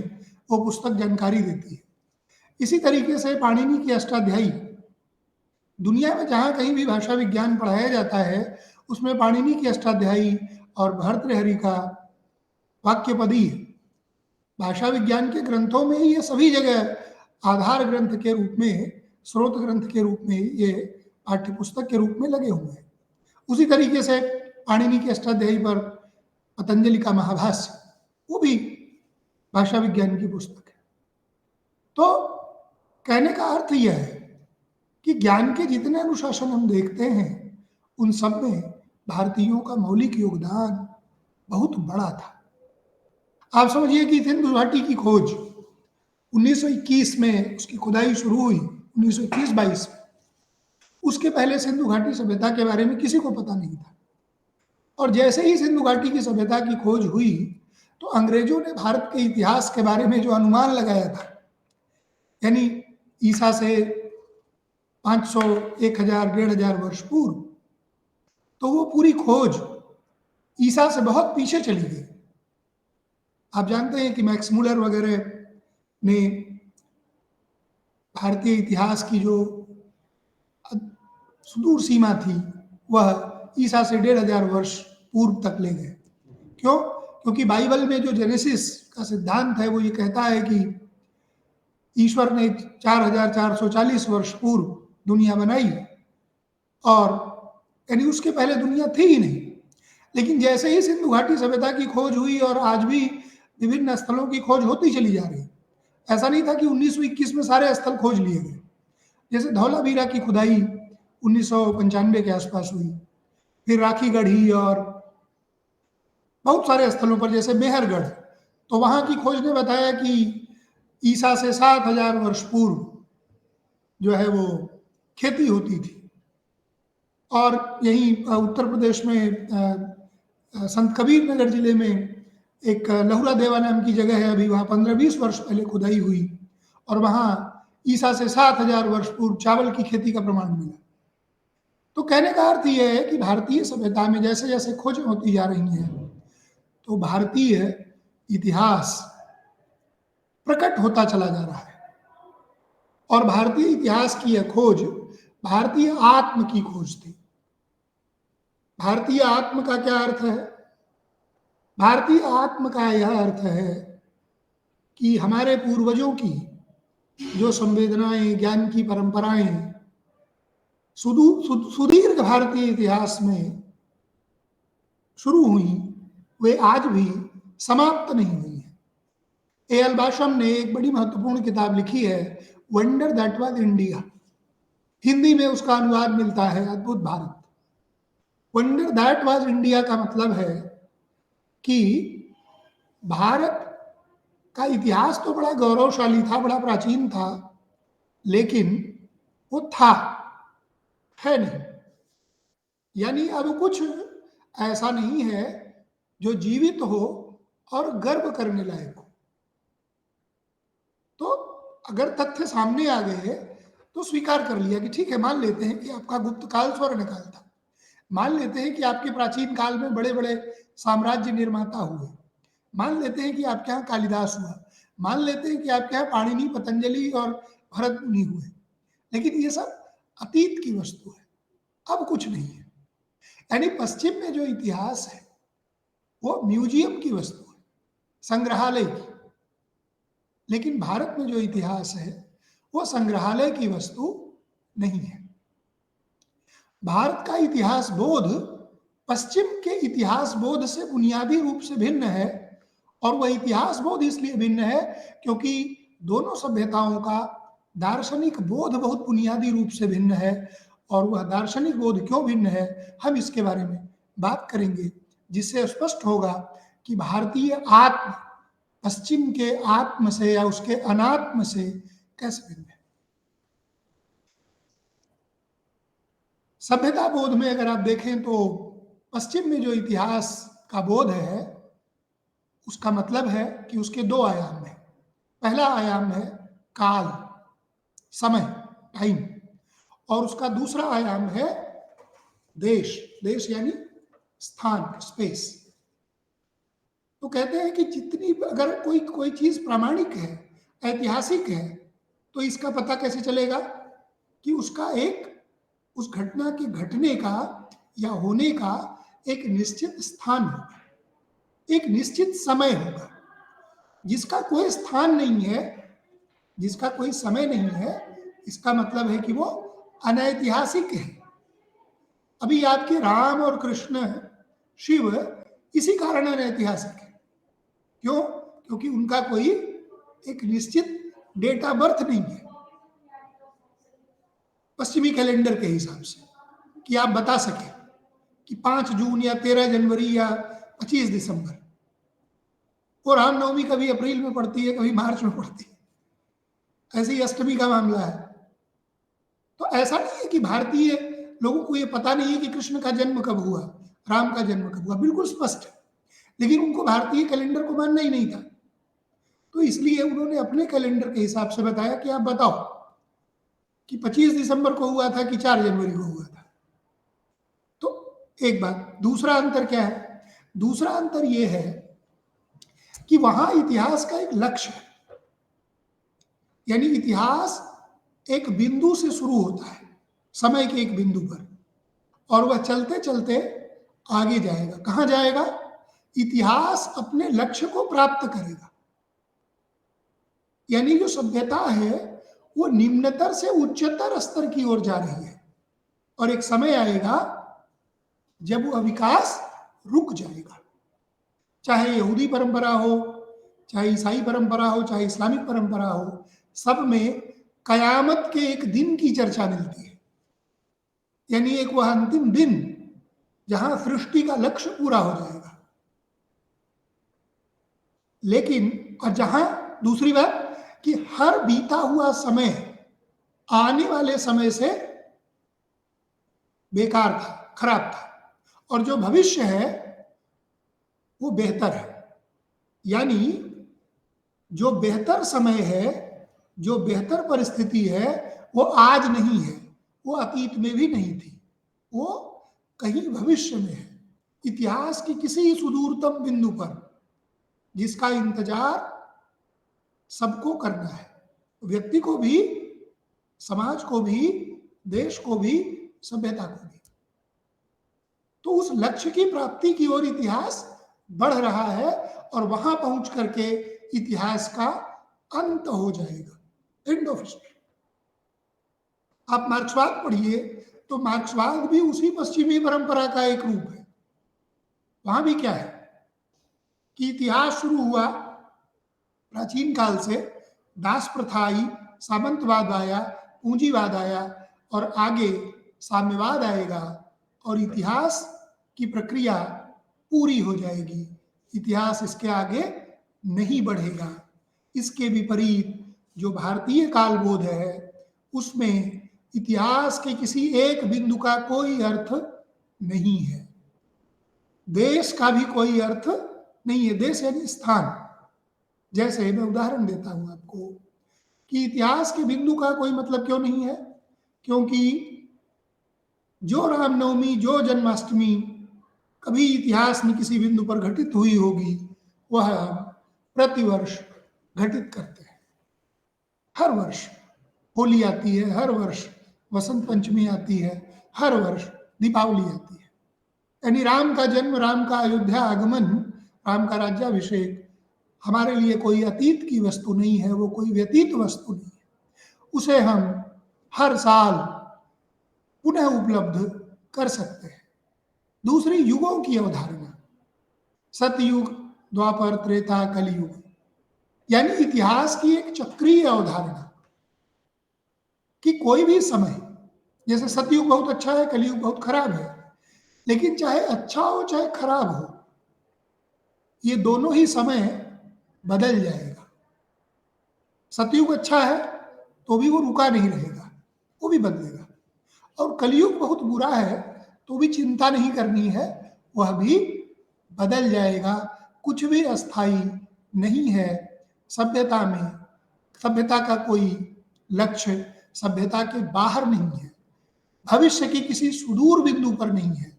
वो पुस्तक जानकारी देती है। इसी तरीके से पाणिनि की अष्टाध्यायी, दुनिया में जहाँ कहीं भी भाषा विज्ञान पढ़ाया जाता है उसमें पाणिनि की अष्टाध्यायी और भर्तृहरि का वाक्यपदी है। भाषा विज्ञान के ग्रंथों में ये सभी जगह आधार ग्रंथ के रूप में, स्रोत ग्रंथ के रूप में, ये पाठ्य पुस्तक के रूप में लगे हुए हैं। उसी तरीके से पाणिनि की अष्टाध्यायी पर पतंजलि का महाभाष्य, वो भी भाषा विज्ञान की पुस्तक है। तो कहने का अर्थ यह है कि ज्ञान के जितने अनुशासन हम देखते हैं उन सब में भारतीयों का मौलिक योगदान बहुत बड़ा था। आप समझिए कि सिंधु घाटी की खोज 1921 में उसकी खुदाई शुरू हुई, 1921-22। उसके पहले सिंधु घाटी सभ्यता के बारे में किसी को पता नहीं था। और जैसे ही सिंधु घाटी की सभ्यता की खोज हुई तो अंग्रेजों ने भारत के इतिहास के बारे में जो अनुमान लगाया था, यानी ईसा से 500, 1000, 1500 वर्ष पूर्व, तो वो पूरी खोज ईसा से बहुत पीछे चली गई। आप जानते हैं कि मैक्स मुलर वगैरह ने भारतीय इतिहास की जो सुदूर सीमा थी वह ईसा से 1500 वर्ष पूर्व तक ले गए। क्यों? क्योंकि बाइबल में जो जेनेसिस का सिद्धांत है वो ये कहता है कि ईश्वर ने 4440 वर्ष पूर्व दुनिया बनाई और यानी उसके पहले दुनिया थी ही नहीं। लेकिन जैसे ही सिंधु घाटी सभ्यता की खोज हुई और आज भी विभिन्न स्थलों की खोज होती चली जा रही, ऐसा नहीं था कि 1921 में सारे स्थल खोज लिए गए। जैसे धौलावीरा की खुदाई 1995 के आसपास हुई, फिर राखी गढ़ी और बहुत सारे स्थलों पर, जैसे मेहरगढ़, तो वहाँ की खोज ने बताया कि ईसा से 7000 वर्ष पूर्व जो है वो खेती होती थी। और यहीं उत्तर प्रदेश में संत कबीर नगर जिले में एक लहुरा देवा नाम की जगह है, अभी वहाँ 15-20 वर्ष पहले खुदाई हुई और वहाँ ईसा से 7000 वर्ष पूर्व चावल की खेती का प्रमाण मिला। तो कहने का अर्थ यह है कि भारतीय सभ्यता में जैसे जैसे खोज होती जा रही हैं तो भारतीय इतिहास प्रकट होता चला जा रहा है। और भारतीय इतिहास की यह खोज भारतीय आत्म की खोज थी। भारतीय आत्म का क्या अर्थ है? भारतीय आत्म का यह अर्थ है कि हमारे पूर्वजों की जो संवेदनाएं, ज्ञान की परंपराएं सुदीर्घ भारतीय इतिहास में शुरू हुई, वे आज भी समाप्त नहीं हुई है। ए.एल. बाशम ने एक बड़ी महत्वपूर्ण किताब लिखी है, wonder that was India. Hindi में उसका अनुवाद मिलता है अद्भुत Bharat. Wonder that was India का मतलब है कि भारत का इतिहास तो बड़ा गौरवशाली था, बड़ा प्राचीन था, लेकिन वो था, है नहीं। यानी अब कुछ ऐसा नहीं है जो जीवित हो और गर्व करने लायक हो। तो अगर तथ्य सामने आ गए तो स्वीकार कर लिया कि ठीक है, मान लेते हैं कि आपका गुप्त काल स्वर्ण काल था, मान लेते हैं कि आपके प्राचीन काल में बड़े बड़े साम्राज्य निर्माता हुए, मान लेते हैं कि आपके यहाँ कालिदास हुआ, मान लेते हैं कि आपके यहाँ पाणिनि, पतंजलि और भरत मुनि हुए, लेकिन ये सब अतीत की वस्तु है, अब कुछ नहीं है। यानी पश्चिम में जो इतिहास है वो म्यूजियम की वस्तु है, संग्रहालय की, लेकिन भारत में जो इतिहास है वो संग्रहालय की वस्तु नहीं है। भारत का इतिहास बोध पश्चिम के इतिहास बोध से बुनियादी रूप से भिन्न है, और वह इतिहास बोध इसलिए भिन्न है क्योंकि दोनों सभ्यताओं का दार्शनिक बोध बहुत बुनियादी रूप से भिन्न है। और वह दार्शनिक बोध क्यों भिन्न है, हम इसके बारे में बात करेंगे, जिससे स्पष्ट होगा कि भारतीय आत्म पश्चिम के आत्म से या उसके अनात्म से कैसे भिन्न है। सभ्यता बोध में अगर आप देखें तो पश्चिम में जो इतिहास का बोध है उसका मतलब है कि उसके दो आयाम हैं। पहला आयाम है काल, समय, टाइम, और उसका दूसरा आयाम है देश, देश यानी स्थान, स्पेस। तो कहते हैं कि जितनी अगर कोई चीज प्रामाणिक है, ऐतिहासिक है, तो इसका पता कैसे चलेगा कि उसका उस घटना के घटने का या होने का एक निश्चित स्थान होगा, एक निश्चित समय होगा। जिसका कोई स्थान नहीं है, जिसका कोई समय नहीं है, इसका मतलब है कि वो अनैतिहासिक है। अभी आपके राम और कृष्ण, शिव इसी कारण अनैतिहासिक है। क्यों? क्योंकि उनका कोई एक निश्चित डेट ऑफ बर्थ नहीं है पश्चिमी कैलेंडर के हिसाब से, कि आप बता सके कि 5 जून या 13 जनवरी या 25 दिसंबर। और रामनवमी कभी अप्रैल में पड़ती है, कभी मार्च में पड़ती है, ऐसे ही अष्टमी का मामला है। तो ऐसा नहीं है कि भारतीय लोगों को ये पता नहीं है कि कृष्ण का जन्म कब हुआ, राम का जन्म कब हुआ, बिल्कुल स्पष्ट है, लेकिन उनको भारतीय कैलेंडर को मानना ही नहीं था। तो इसलिए उन्होंने अपने कैलेंडर के हिसाब से बताया कि आप बताओ कि 25 दिसंबर को हुआ था कि 4 जनवरी को हुआ था। तो एक बात। दूसरा अंतर क्या है? दूसरा अंतर यह है कि वहां इतिहास का एक लक्ष्य है, यानी इतिहास एक बिंदु से शुरू होता है, समय के एक बिंदु पर, और वह चलते चलते आगे जाएगा। कहां जाएगा? इतिहास अपने लक्ष्य को प्राप्त करेगा। यानी जो सभ्यता है वो निम्नतर से उच्चतर स्तर की ओर जा रही है, और एक समय आएगा जब वह विकास रुक जाएगा। चाहे यहूदी परंपरा हो, चाहे ईसाई परंपरा हो, चाहे इस्लामिक परंपरा हो, सब में कयामत के एक दिन की चर्चा मिलती है। यानी एक वह अंतिम दिन जहां सृष्टि का लक्ष्य पूरा हो जाएगा। लेकिन और जहां दूसरी बात कि हर बीता हुआ समय आने वाले समय से बेकार था, खराब था, और जो भविष्य है वो बेहतर है। यानी जो बेहतर समय है, जो बेहतर परिस्थिति है, वो आज नहीं है, वो अतीत में भी नहीं थी, वो कहीं भविष्य में है, इतिहास की किसी सुदूरतम बिंदु पर, जिसका इंतजार सबको करना है, व्यक्ति को भी, समाज को भी, देश को भी, सभ्यता को भी। तो उस लक्ष्य की प्राप्ति की ओर इतिहास बढ़ रहा है, और वहां पहुंच करके इतिहास का अंत हो जाएगा, एंड ऑफ हिस्ट्री। आप मार्क्सवाद पढ़िए तो मार्क्सवाद भी उसी पश्चिमी परंपरा का एक रूप है। वहां भी क्या है कि इतिहास शुरू हुआ प्राचीन काल से, दास प्रथा आई, सामंतवाद आया, पूंजीवाद आया, और आगे साम्यवाद आएगा, और इतिहास की प्रक्रिया पूरी हो जाएगी, इतिहास इसके आगे नहीं बढ़ेगा। इसके विपरीत जो भारतीय कालबोध है उसमें इतिहास के किसी एक बिंदु का कोई अर्थ नहीं है, देश का भी कोई अर्थ नहीं है। देश यानी स्थान। जैसे मैं उदाहरण देता हूं आपको कि इतिहास के बिंदु का कोई मतलब क्यों नहीं है, क्योंकि जो रामनवमी, जो जन्माष्टमी कभी इतिहास में किसी बिंदु पर घटित हुई होगी, वह हम प्रतिवर्ष घटित करते हैं। हर वर्ष होली आती है, हर वर्ष वसंत पंचमी आती है, हर वर्ष दीपावली आती है। यानी राम का जन्म, राम का अयोध्या आगमन, राम का राज्याभिषेक हमारे लिए कोई अतीत की वस्तु नहीं है, वो कोई व्यतीत वस्तु नहीं है। उसे हम हर साल पुनः उपलब्ध कर सकते हैं। दूसरी, युगों की अवधारणा, सतयुग, द्वापर, त्रेता, कलयुग, यानी इतिहास की एक चक्रीय अवधारणा कि कोई भी समय, जैसे सतयुग बहुत अच्छा है, कलयुग बहुत खराब है, लेकिन चाहे अच्छा हो चाहे खराब हो, ये दोनों ही समय बदल जाएगा। सतयुग अच्छा है तो भी वो रुका नहीं रहेगा, वो भी बदलेगा। और कलयुग बहुत बुरा है तो भी चिंता नहीं करनी है, वह भी बदल जाएगा। कुछ भी अस्थाई नहीं है सभ्यता में। सभ्यता का कोई लक्ष्य सभ्यता के बाहर नहीं है, भविष्य के किसी सुदूर बिंदु पर नहीं है,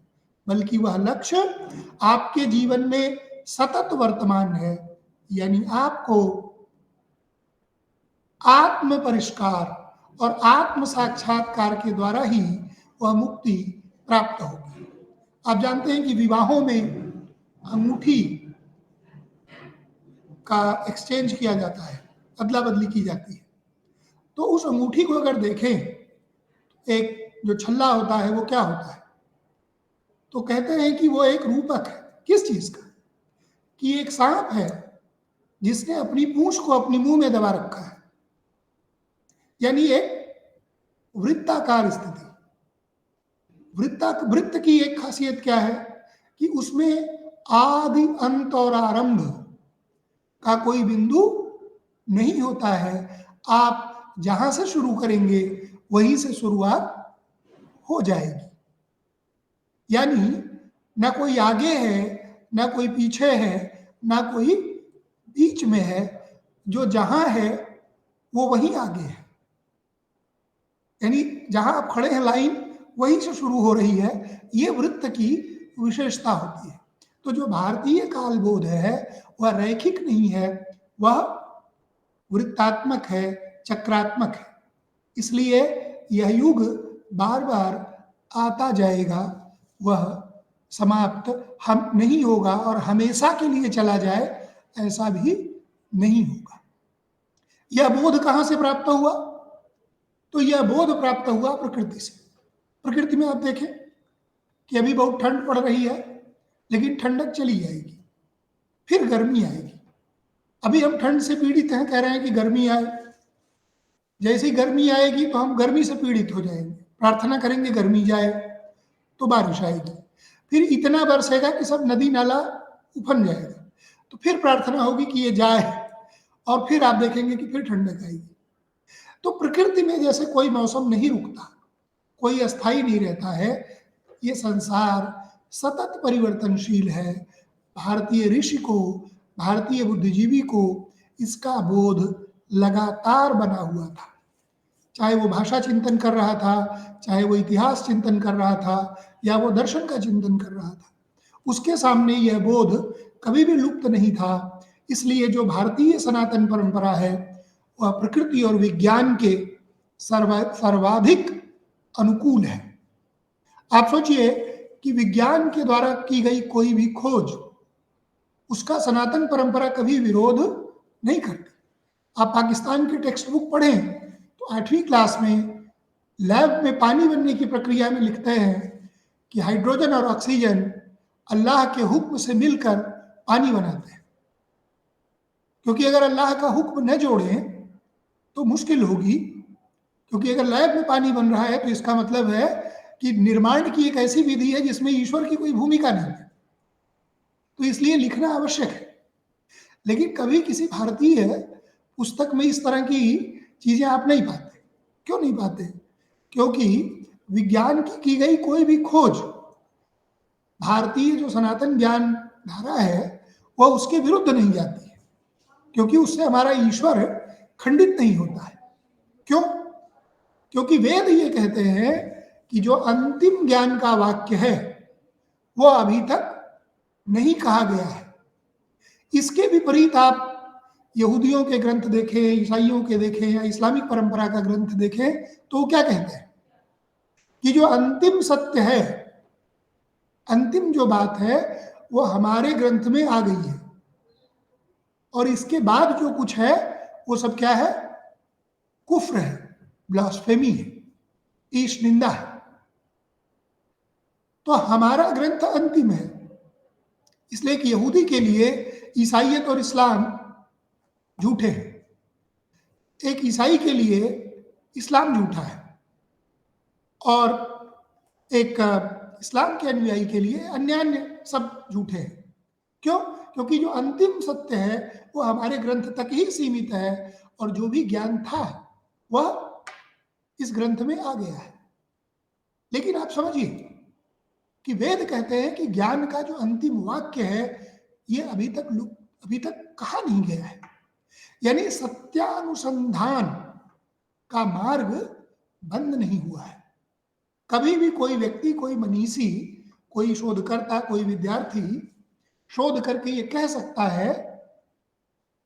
बल्कि वह लक्ष्य आपके जीवन में सतत वर्तमान है। यानी आपको आत्म परिष्कार और आत्म साक्षात्कार के द्वारा ही वह मुक्ति प्राप्त होगी। आप जानते हैं कि विवाहों में अंगूठी का एक्सचेंज किया जाता है, अदला बदली की जाती है। तो उस अंगूठी को अगर देखें, एक जो छल्ला होता है वो क्या होता है, तो कहते हैं कि वो एक रूपक है। किस चीज का? कि एक सांप है जिसने अपनी पूंछ को अपने मुंह में दबा रखा है, यानी एक वृत्ताकार स्थिति। वृत्त की एक खासियत क्या है कि उसमें आदि, अंत और आरंभ का कोई बिंदु नहीं होता है। आप जहां से शुरू करेंगे वहीं से शुरुआत हो जाएगी। यानी ना कोई आगे है, ना कोई पीछे है, ना कोई बीच में है। जो जहां है वो वहीं आगे है। यानी जहां आप खड़े हैं लाइन, वहीं से शुरू हो रही है। ये वृत्त की विशेषता होती है। तो जो भारतीय कालबोध है वह रैखिक नहीं है, वह वृत्तात्मक है, चक्रात्मक है। इसलिए यह युग बार बार आता जाएगा, वह समाप्त हम नहीं होगा और हमेशा के लिए चला जाए ऐसा भी नहीं होगा। यह बोध कहाँ से प्राप्त हुआ? तो यह बोध प्राप्त हुआ प्रकृति से। प्रकृति में आप देखें कि अभी बहुत ठंड पड़ रही है, लेकिन ठंडक चली जाएगी, फिर गर्मी आएगी। अभी हम ठंड से पीड़ित हैं, कह रहे हैं कि गर्मी आए। जैसी गर्मी आएगी तो हम गर्मी से पीड़ित हो जाएंगे, प्रार्थना करेंगे गर्मी जाए, तो बारिश आएगी। फिर इतना बरसेगा कि सब नदी नाला उफन जाएगा, तो फिर प्रार्थना होगी कि ये जाए, और फिर आप देखेंगे कि फिर ठंडक आएगी। तो प्रकृति में जैसे कोई मौसम नहीं रुकता, कोई अस्थाई नहीं रहता है, ये संसार सतत परिवर्तनशील है। भारतीय ऋषि को, भारतीय बुद्धिजीवी को इसका बोध लगातार बना हुआ था। चाहे वो भाषा चिंतन कर रहा था, चाहे वो इतिहास चिंतन कर रहा था, या वो दर्शन का चिंतन कर रहा था, उसके सामने यह बोध कभी भी लुप्त नहीं था। इसलिए जो भारतीय सनातन परंपरा है वह प्रकृति और विज्ञान के सर्वाधिक अनुकूल है। आप सोचिए कि विज्ञान के द्वारा की गई कोई भी खोज, उसका सनातन परंपरा कभी विरोध नहीं करती। आप पाकिस्तान की टेक्स्ट बुक पढ़ें तो 8वीं क्लास में लैब में पानी बनने की प्रक्रिया में लिखते हैं कि हाइड्रोजन और ऑक्सीजन अल्लाह के हुक्म से मिलकर पानी बनाते हैं। क्योंकि अगर अल्लाह का हुक्म न जोड़ें तो मुश्किल होगी, क्योंकि अगर लैब में पानी बन रहा है तो इसका मतलब है कि निर्माण की एक ऐसी विधि है जिसमें ईश्वर की कोई भूमिका नहीं है, तो इसलिए लिखना आवश्यक है। लेकिन कभी किसी भारतीय पुस्तक में इस तरह की चीजें आप नहीं पाते। क्यों नहीं पाते? क्योंकि विज्ञान की गई कोई भी खोज भारतीय जो सनातन ज्ञान धारा है वह उसके विरुद्ध नहीं जाती है, क्योंकि उससे हमारा ईश्वर खंडित नहीं होता है। क्यों? क्योंकि वेद ये कहते हैं कि जो अंतिम ज्ञान का वाक्य है वो अभी तक नहीं कहा गया है। इसके विपरीत आप यहूदियों के ग्रंथ देखें, ईसाइयों के देखें या इस्लामिक परंपरा का ग्रंथ देखें तो वो क्या कहते हैं कि जो अंतिम सत्य है, अंतिम जो बात है वो हमारे ग्रंथ में आ गई है, और इसके बाद जो कुछ है वो सब क्या है? कुफ्र है, ब्लास्फेमी है, ईश निंदा है। तो हमारा ग्रंथ अंतिम है, इसलिए कि यहूदी के लिए ईसाइयत और इस्लाम झूठे हैं, एक ईसाई के लिए इस्लाम झूठा है, और एक इस्लाम के अनुयायी के लिए अन्य सब झूठे हैं। क्यों? क्योंकि जो अंतिम सत्य है वो हमारे ग्रंथ तक ही सीमित है, और जो भी ज्ञान था वह इस ग्रंथ में आ गया है। लेकिन आप समझिए कि वेद कहते हैं कि ज्ञान का जो अंतिम वाक्य है ये अभी तक कहा नहीं गया है। यानी सत्यानुसंधान का मार्ग बंद नहीं हुआ है। कभी भी कोई व्यक्ति, कोई मनीषी, कोई शोधकर्ता, कोई विद्यार्थी शोध करके ये कह सकता है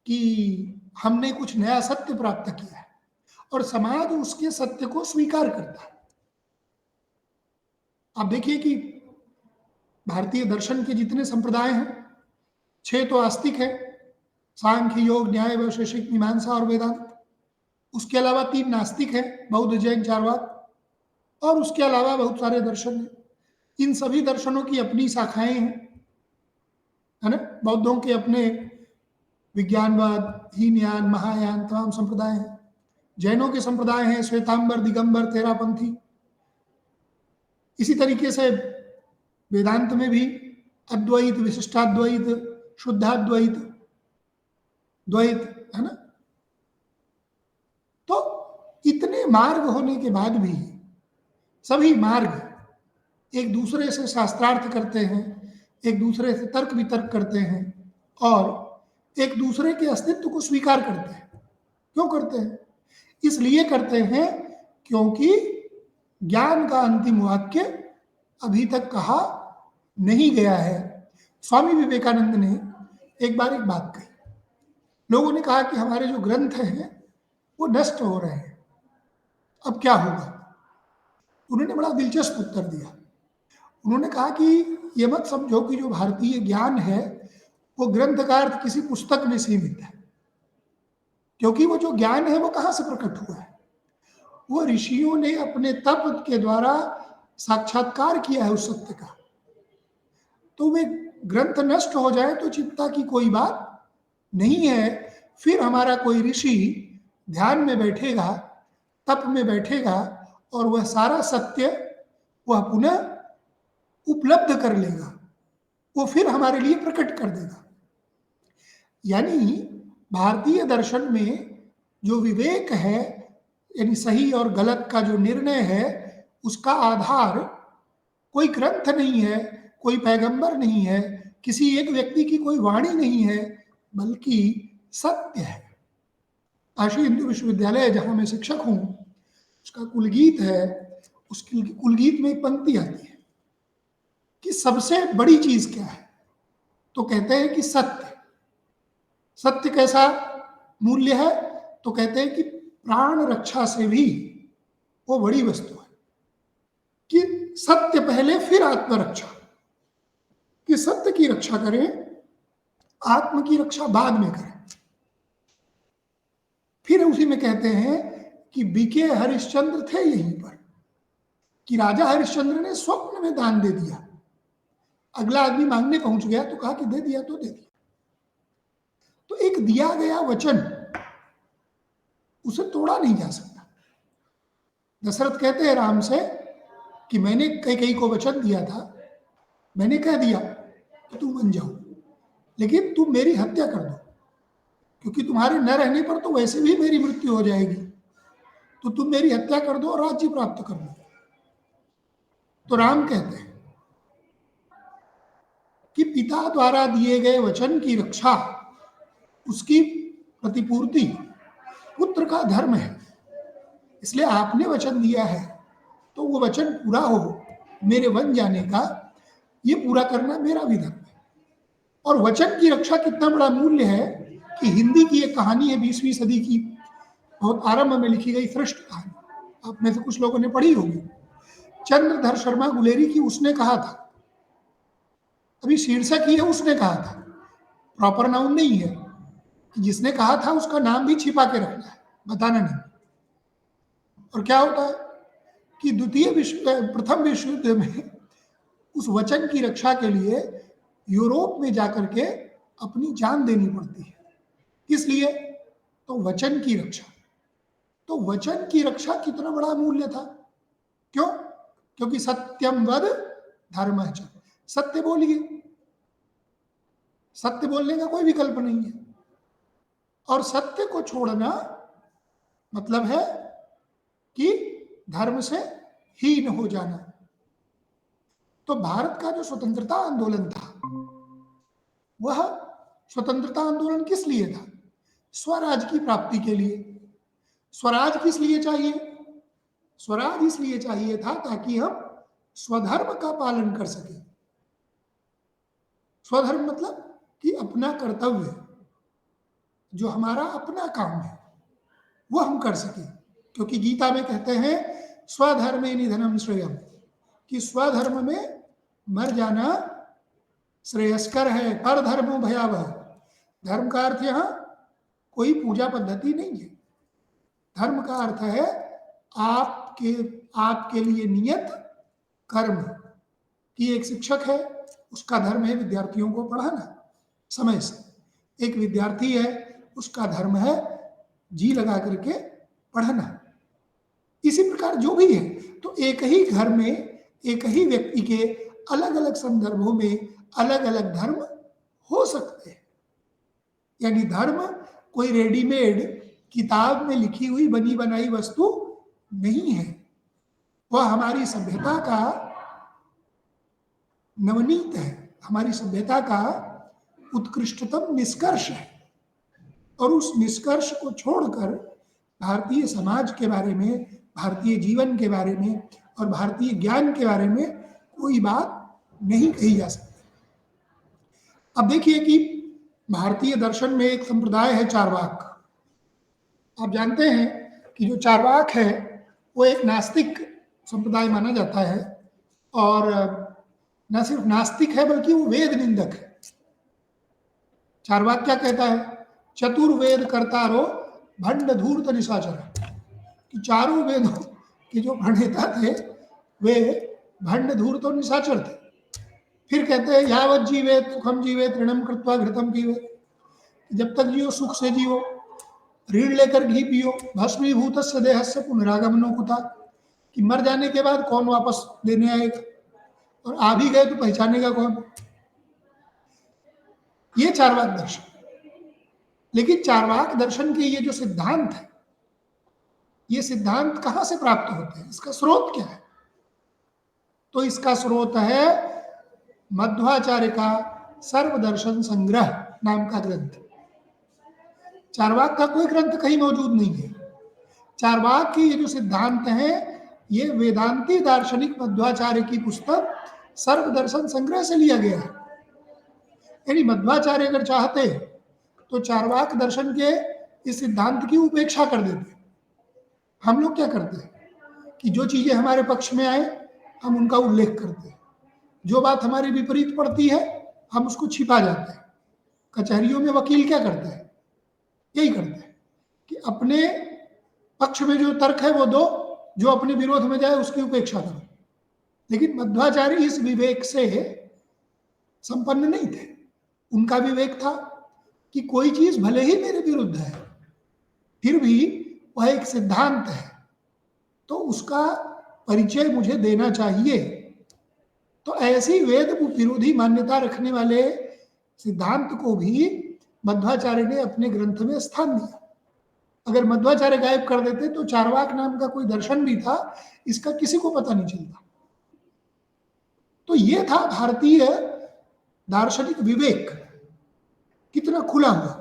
कि हमने कुछ नया सत्य प्राप्त किया है, और समाज उसके सत्य को स्वीकार करता है। आप देखिए कि भारतीय दर्शन के जितने संप्रदाय हैं 6 तो आस्तिक है, सांख्य, योग, न्याय, वैशेषिक, मीमांसा और वेदांत। उसके अलावा 3 नास्तिक है, बौद्ध, जैन, चारवाक, और उसके अलावा बहुत सारे दर्शन हैं। इन सभी दर्शनों की अपनी शाखाएं हैं, है ना। बौद्धों के अपने विज्ञानवाद, हीनयान, महायान तमाम संप्रदाय हैं। जैनों के संप्रदाय हैं श्वेतांबर, दिगंबर, तेरापंथी। इसी तरीके से वेदांत में भी अद्वैत, विशिष्टाद्वैत, शुद्धाद्वैत, द्वैत, है ना। तो इतने मार्ग होने के बाद भी सभी मार्ग एक दूसरे से शास्त्रार्थ करते हैं, एक दूसरे से तर्क वितर्क करते हैं, और एक दूसरे के अस्तित्व को स्वीकार करते हैं। क्यों करते हैं? इसलिए करते हैं क्योंकि ज्ञान का अंतिम वाक्य अभी तक कहा नहीं गया है। स्वामी विवेकानंद ने एक बार एक बात कही। लोगों ने कहा कि हमारे जो ग्रंथ हैं वो नष्ट हो रहे हैं, अब क्या होगा? उन्होंने बड़ा दिलचस्प उत्तर दिया। उन्होंने कहा कि ये मत समझो कि जो भारतीय ज्ञान है वो ग्रंथ का अर्थ किसी पुस्तक में सीमित है, क्योंकि वो जो ज्ञान है वो कहाँ से प्रकट हुआ है? वो ऋषियों ने अपने तप के द्वारा साक्षात्कार किया है उस सत्य का। तो वे ग्रंथ नष्ट हो जाए तो चिंता की कोई बात नहीं है। फिर हमारा कोई ऋषि ध्यान में बैठेगा, तप में बैठेगा, और वह सारा सत्य वह पुनः उपलब्ध कर लेगा, वो फिर हमारे लिए प्रकट कर देगा। यानी भारतीय दर्शन में जो विवेक है, यानी सही और गलत का जो निर्णय है, उसका आधार कोई ग्रंथ नहीं है, कोई पैगंबर नहीं है, किसी एक व्यक्ति की कोई वाणी नहीं है, बल्कि सत्य है। काशी हिंदू विश्वविद्यालय जहाँ मैं शिक्षक हूँ, उसका कुलगीत है। उस कुलगीत में एक पंक्ति आती है कि सबसे बड़ी चीज क्या है? तो कहते हैं कि सत्य। सत्य कैसा मूल्य है? तो कहते हैं कि प्राण रक्षा से भी वो बड़ी वस्तु है, कि सत्य पहले फिर आत्मरक्षा, कि सत्य की रक्षा करें, आत्म की रक्षा बाद में करें। फिर उसी में कहते हैं कि बीके हरिश्चंद्र थे यहीं पर, कि राजा हरिश्चंद्र ने स्वप्न में दान दे दिया। अगला आदमी मांगने पहुंच गया तो कहा कि दे दिया तो दे दिया। तो एक दिया गया वचन उसे तोड़ा नहीं जा सकता। दशरथ कहते हैं राम से कि मैंने कई को वचन दिया था, मैंने कह दिया कि तुम बन जाओ, लेकिन तुम मेरी हत्या कर दो, क्योंकि तुम्हारे न रहने पर तो वैसे भी मेरी मृत्यु हो जाएगी, तो तुम मेरी हत्या कर दो और राज्य प्राप्त कर लो। तो राम कहते हैं कि पिता द्वारा दिए गए वचन की रक्षा, उसकी प्रतिपूर्ति पुत्र का धर्म है। इसलिए आपने वचन दिया है तो वो वचन पूरा हो, मेरे बन जाने का, ये पूरा करना मेरा भी धर्म है। और वचन की रक्षा कितना बड़ा मूल्य है कि हिंदी की एक कहानी है 20वीं सदी की, बहुत आरंभ में लिखी गई श्रेष्ठ कहानी, आप में से कुछ लोगों ने पढ़ी होगी, चंद्रधर शर्मा गुलेरी की। उसने कहा था, अभी शीर्षक ही है उसने कहा था, प्रॉपर नाउन नहीं है, कि जिसने कहा था उसका नाम भी छिपा के रखना है, बताना नहीं। और क्या होता है कि प्रथम विश्व युद्ध में उस वचन की रक्षा के लिए यूरोप में जाकर के अपनी जान देनी पड़ती है। किस लिए? तो वचन की रक्षा। तो वचन की रक्षा कितना बड़ा मूल्य था। क्यों? क्योंकि सत्यम वद धर्मः च, सत्य बोलिए, सत्य बोलने का कोई विकल्प नहीं है। और सत्य को छोड़ना मतलब है कि धर्म से हीन हो जाना। तो भारत का जो स्वतंत्रता आंदोलन था, वह स्वतंत्रता आंदोलन किस लिए था? स्वराज की प्राप्ति के लिए। स्वराज किस लिए चाहिए? स्वराज इसलिए चाहिए था ताकि हम स्वधर्म का पालन कर सके। स्वधर्म मतलब कि अपना कर्तव्य, जो हमारा अपना काम है, वो हम कर सके। क्योंकि गीता में कहते हैं स्वधर्मे निधनम श्रेयम, कि स्वधर्म में मर जाना श्रेयस्कर है। पर धर्मो भयावह, धर्म का अर्थ यहाँ कोई पूजा पद्धति नहीं है। धर्म का अर्थ है आपके लिए नियत कर्म। कि एक शिक्षक है, उसका धर्म है विद्यार्थियों को पढ़ाना समय से। एक विद्यार्थी है, उसका धर्म है जी लगा करके पढ़ना। इसी प्रकार जो भी है, तो एक ही घर में एक ही व्यक्ति के अलग अलग संदर्भों में अलग अलग धर्म हो सकते हैं। यानी धर्म कोई रेडीमेड किताब में लिखी हुई बनी बनाई वस्तु नहीं है, वह हमारी सभ्यता का नवनीत है, हमारी सभ्यता का उत्कृष्टतम निष्कर्ष है। और उस निष्कर्ष को छोड़कर भारतीय समाज के बारे में, भारतीय जीवन के बारे में और भारतीय ज्ञान के बारे में कोई बात नहीं कही जा सकती। अब देखिए कि भारतीय दर्शन में एक संप्रदाय है चार्वाक। आप जानते हैं कि जो चार्वाक है वो एक नास्तिक संप्रदाय माना जाता है, और न सिर्फ नास्तिक है बल्कि वो वेद निंदक है। चार्वाक क्या कहता है? चतुर्वेद कर्तारो भंड धूर्त निशाचर, कि चारों वेदों के जो प्रणेता थे वे भंड धूर्त और निशाचर थे। फिर कहते हैं यावत जीवेत सुखम जीवेत ऋणम कृत्वा घृतम पीवेत, जब तक जियो सुख से जियो, ऋण लेकर घी पियो, भस्मीभूतस्य देहस्य पुनरागमनो कुता, कि मर जाने के बाद कौन वापस देने आएगा, और आ भी गए तो पहचानेगा कौन। ये चार्वाक दर्शन। लेकिन चार्वाक दर्शन के ये जो सिद्धांत है, ये सिद्धांत कहाँ से प्राप्त होते हैं? इसका स्रोत क्या है? तो इसका स्रोत है मध्वाचार्य का सर्वदर्शन संग्रह नाम का ग्रंथ। चार्वाक का कोई ग्रंथ कहीं मौजूद नहीं है। चार्वाक के ये जो सिद्धांत हैं, ये वेदांती दार्शनिक मध्वाचार्य की पुस्तक सर्वदर्शन संग्रह से लिया गया है। यानी मध्वाचार्य अगर चाहते तो चार्वाक दर्शन के इस सिद्धांत की उपेक्षा कर देते। हम लोग क्या करते हैं कि जो चीजें हमारे पक्ष में आए हम उनका उल्लेख करते हैं, जो बात हमारे विपरीत पड़ती है हम उसको छिपा जाते हैं। कचहरियों में वकील क्या करते हैं? यही करते हैं कि अपने पक्ष में जो तर्क है वो दो, जो अपने विरोध में जाए उसकी उपेक्षा करो। लेकिन मध्वाचार्य इस विवेक से संपन्न नहीं थे। उनका विवेक था कि कोई चीज भले ही मेरे विरुद्ध है, फिर भी वह एक सिद्धांत है, तो उसका परिचय मुझे देना चाहिए। तो ऐसी वेद विरोधी मान्यता रखने वाले सिद्धांत को भी मध्वाचार्य ने अपने ग्रंथ में स्थान दिया। अगर मध्वाचार्य गायब कर देते तो चार्वाक नाम का कोई दर्शन भी था, इसका किसी को पता नहीं चलता। तो ये था भारतीय दार्शनिक विवेक, कितना खुला हुआ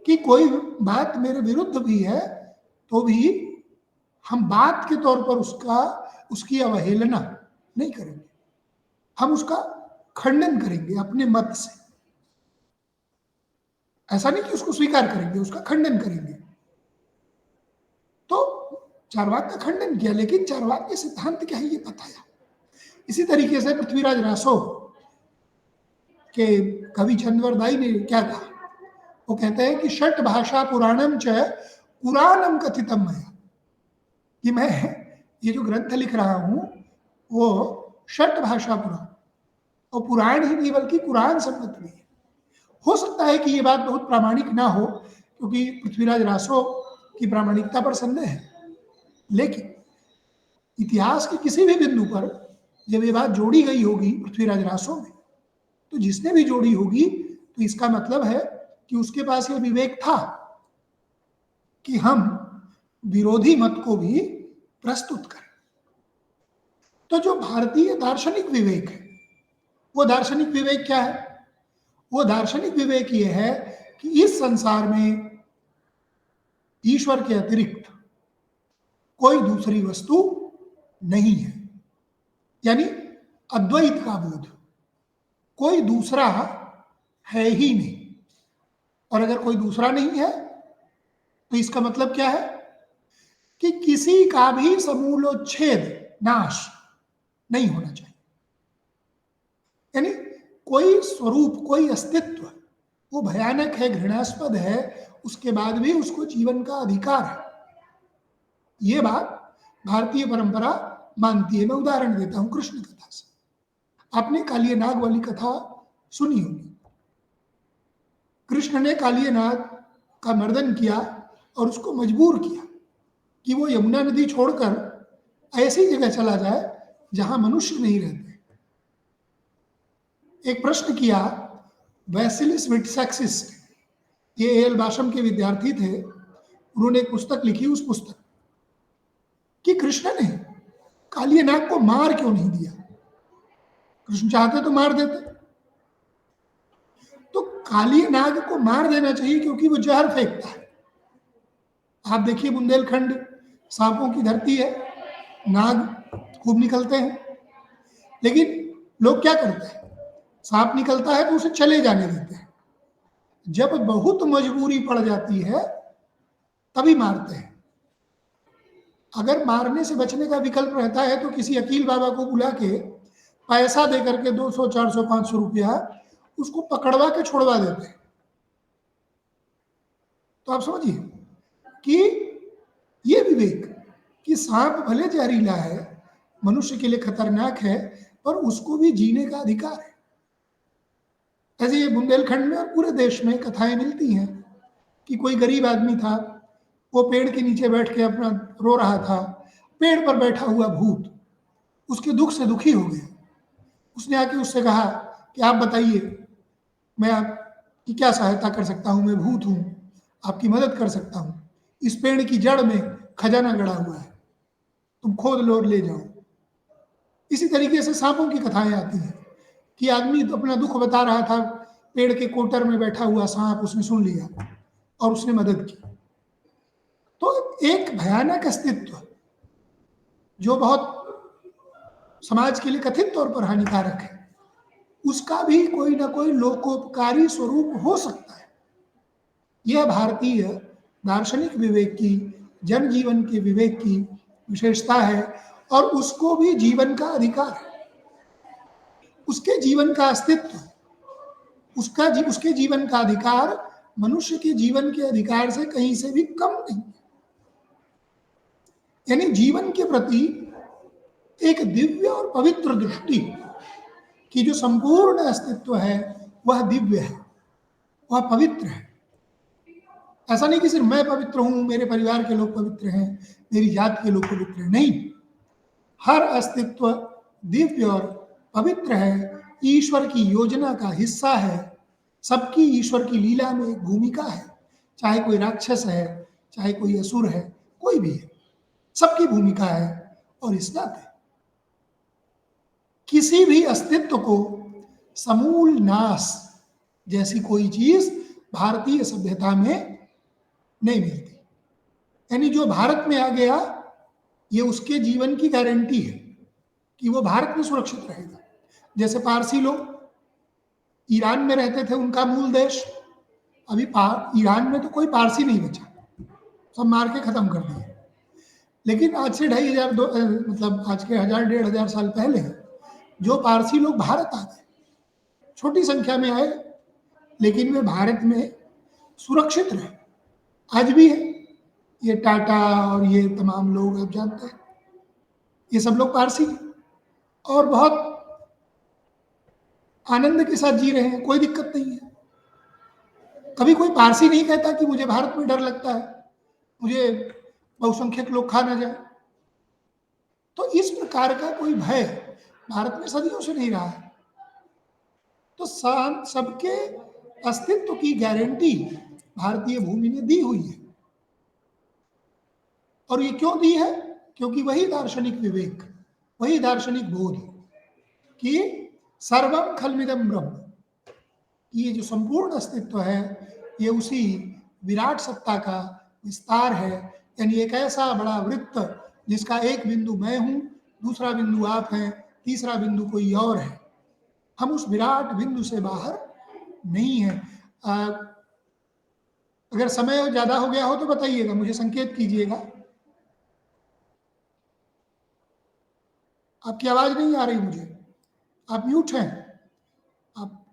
कि कोई बात मेरे विरुद्ध भी है तो भी हम बात के तौर पर उसकी अवहेलना नहीं करेंगे, हम उसका खंडन करेंगे अपने मत से। ऐसा नहीं कि उसको स्वीकार करेंगे, उसका खंडन करेंगे। तो चार्वाक का खंडन किया, लेकिन चार्वाक के सिद्धांत क्या है ये बताया। इसी तरीके से पृथ्वीराज रासो के कवि चंद्रवरदाई ने क्या कहा, वो कहते हैं कि षट भाषा पुराणम च पुराणम कथितम मया, कि मैं ये जो ग्रंथ लिख रहा हूं वो षट भाषा पुराण, और पुराण ही नहीं बल्कि कुरान सम्मत भी है। हो सकता है कि ये बात बहुत प्रामाणिक ना हो, क्योंकि पृथ्वीराज रासो की प्रामाणिकता पर संदेह है, लेकिन इतिहास के किसी भी बिंदु पर जब ये बात जोड़ी गई होगी पृथ्वीराज रासो में, तो जिसने भी जोड़ी होगी तो इसका मतलब है कि उसके पास ये विवेक था कि हम विरोधी मत को भी प्रस्तुत करें। तो जो भारतीय दार्शनिक विवेक है, वो दार्शनिक विवेक क्या है? वो दार्शनिक विवेक ये है कि इस संसार में ईश्वर के अतिरिक्त कोई दूसरी वस्तु नहीं है, यानी अद्वैत का बोध, कोई दूसरा है ही नहीं। और अगर कोई दूसरा नहीं है तो इसका मतलब क्या है कि किसी का भी समूलोच्छेद, नाश नहीं होना चाहिए। यानी कोई स्वरूप, कोई अस्तित्व वो भयानक है, घृणास्पद है, उसके बाद भी उसको जीवन का अधिकार है। ये बात भारतीय परंपरा मानती है। मैं उदाहरण देता हूं कृष्ण कथा से। आपने कालिय नाग वाली कथा सुनी होगी। कृष्ण ने कालिय नाग का मर्दन किया और उसको मजबूर किया कि वो यमुना नदी छोड़कर ऐसी जगह चला जाए जहां मनुष्य नहीं रहते। एक प्रश्न किया वैसिलिस विटसेक्सिस, ये एल बाशम के विद्यार्थी थे, उन्होंने एक पुस्तक लिखी, उस पुस्तक कि कृष्ण ने कालिय नाग को मार क्यों नहीं दिया। कृष्ण चाहते तो मार देते। तो कालिय नाग को मार देना चाहिए क्योंकि वो जहर फेंकता है। आप देखिए बुंदेलखंड सांपों की धरती है, नाग खूब निकलते हैं, लेकिन लोग क्या करते हैं, सांप निकलता है तो उसे चले जाने देते हैं। जब बहुत मजबूरी पड़ जाती है तभी मारते हैं। अगर मारने से बचने का विकल्प रहता है तो किसी अकील बाबा को बुला के पैसा दे करके 200, 400, 500 रुपया उसको पकड़वा के छोड़वा देते हैं। तो आप समझिए कि ये विवेक कि सांप भले जहरीला है, मनुष्य के लिए खतरनाक है, पर उसको भी जीने का अधिकार है। ऐसे ये बुंदेलखंड में और पूरे देश में कथाएं मिलती हैं कि कोई गरीब आदमी था, वो पेड़ के नीचे बैठ के अपना रो रहा था। पेड़ पर बैठा हुआ भूत उसके दुख से दुखी हो गया। उसने आके उससे कहा कि आप बताइए, मैं आपकी क्या सहायता कर सकता हूँ, मैं भूत हूँ, आपकी मदद कर सकता हूँ। इस पेड़ की जड़ में खजाना गड़ा हुआ है, तुम खोद लो और ले जाओ। इसी तरीके से सांपों की कथाएं आती हैं कि आदमी तो अपना दुख बता रहा था, पेड़ के कोटर में बैठा हुआ सांप उसने सुन लिया और उसने मदद की। तो एक भयानक अस्तित्व जो बहुत समाज के लिए कथित तौर पर हानिकारक है, उसका भी कोई ना कोई लोकोपकारी स्वरूप हो सकता है। यह भारतीय दार्शनिक विवेक की, जनजीवन के विवेक की विशेषता है, और उसको भी जीवन का अधिकार है। उसके जीवन का अस्तित्व, उसके जीवन का अधिकार मनुष्य के जीवन के अधिकार से कहीं से भी कम नहीं है। यानी जीवन के प्रति एक दिव्य और पवित्र दृष्टि की जो संपूर्ण अस्तित्व है वह दिव्य है, वह पवित्र है। ऐसा नहीं कि सिर्फ मैं पवित्र हूं, मेरे परिवार के लोग पवित्र हैं, मेरी जात के लोग पवित्र हैं, नहीं। हर अस्तित्व दिव्य और पवित्र है, ईश्वर की योजना का हिस्सा है, सबकी ईश्वर की लीला में एक भूमिका है, चाहे कोई राक्षस है, चाहे कोई असुर है, कोई भी है, सबकी भूमिका है। और इस नाते किसी भी अस्तित्व को समूल नाश जैसी कोई चीज भारतीय सभ्यता में नहीं मिलती। यानी जो भारत में आ गया, ये उसके जीवन की गारंटी है कि वो भारत में सुरक्षित रहेगा। जैसे पारसी लोग ईरान में रहते थे, उनका मूल देश, अभी ईरान में तो कोई पारसी नहीं बचा, सब मार के खत्म कर दिए। लेकिन आज से 2500 मतलब आज के 1000-1500 साल पहले जो पारसी लोग भारत आ गए, छोटी संख्या में आए, लेकिन वे भारत में सुरक्षित रहे, आज भी है। ये टाटा और ये तमाम लोग आप जानते हैं, ये सब लोग पारसी और बहुत आनंद के साथ जी रहे हैं, कोई दिक्कत नहीं है। कभी कोई पारसी नहीं कहता कि मुझे भारत में डर लगता है, मुझे बहुसंख्यक लोग खा ना जाए। तो इस प्रकार का कोई भय भारत में सदियों से नहीं रहा है। तो सबके अस्तित्व की गारंटी भारतीय भूमि ने दी हुई है। और ये क्यों दी है? क्योंकि वही दार्शनिक विवेक, वही दार्शनिक बोध कि सर्वम खल्मिदम ब्रह्म, ये जो संपूर्ण अस्तित्व है ये उसी विराट सत्ता का विस्तार है। यानी एक ऐसा बड़ा वृत्त जिसका एक बिंदु मैं हूं, दूसरा बिंदु आप हैं, तीसरा बिंदु कोई और है। हम उस विराट बिंदु से बाहर नहीं है। अगर समय ज्यादा हो गया हो तो बताइएगा, मुझे संकेत कीजिएगा। आपकी आवाज नहीं आ रही मुझे, आप म्यूट हैं। आप,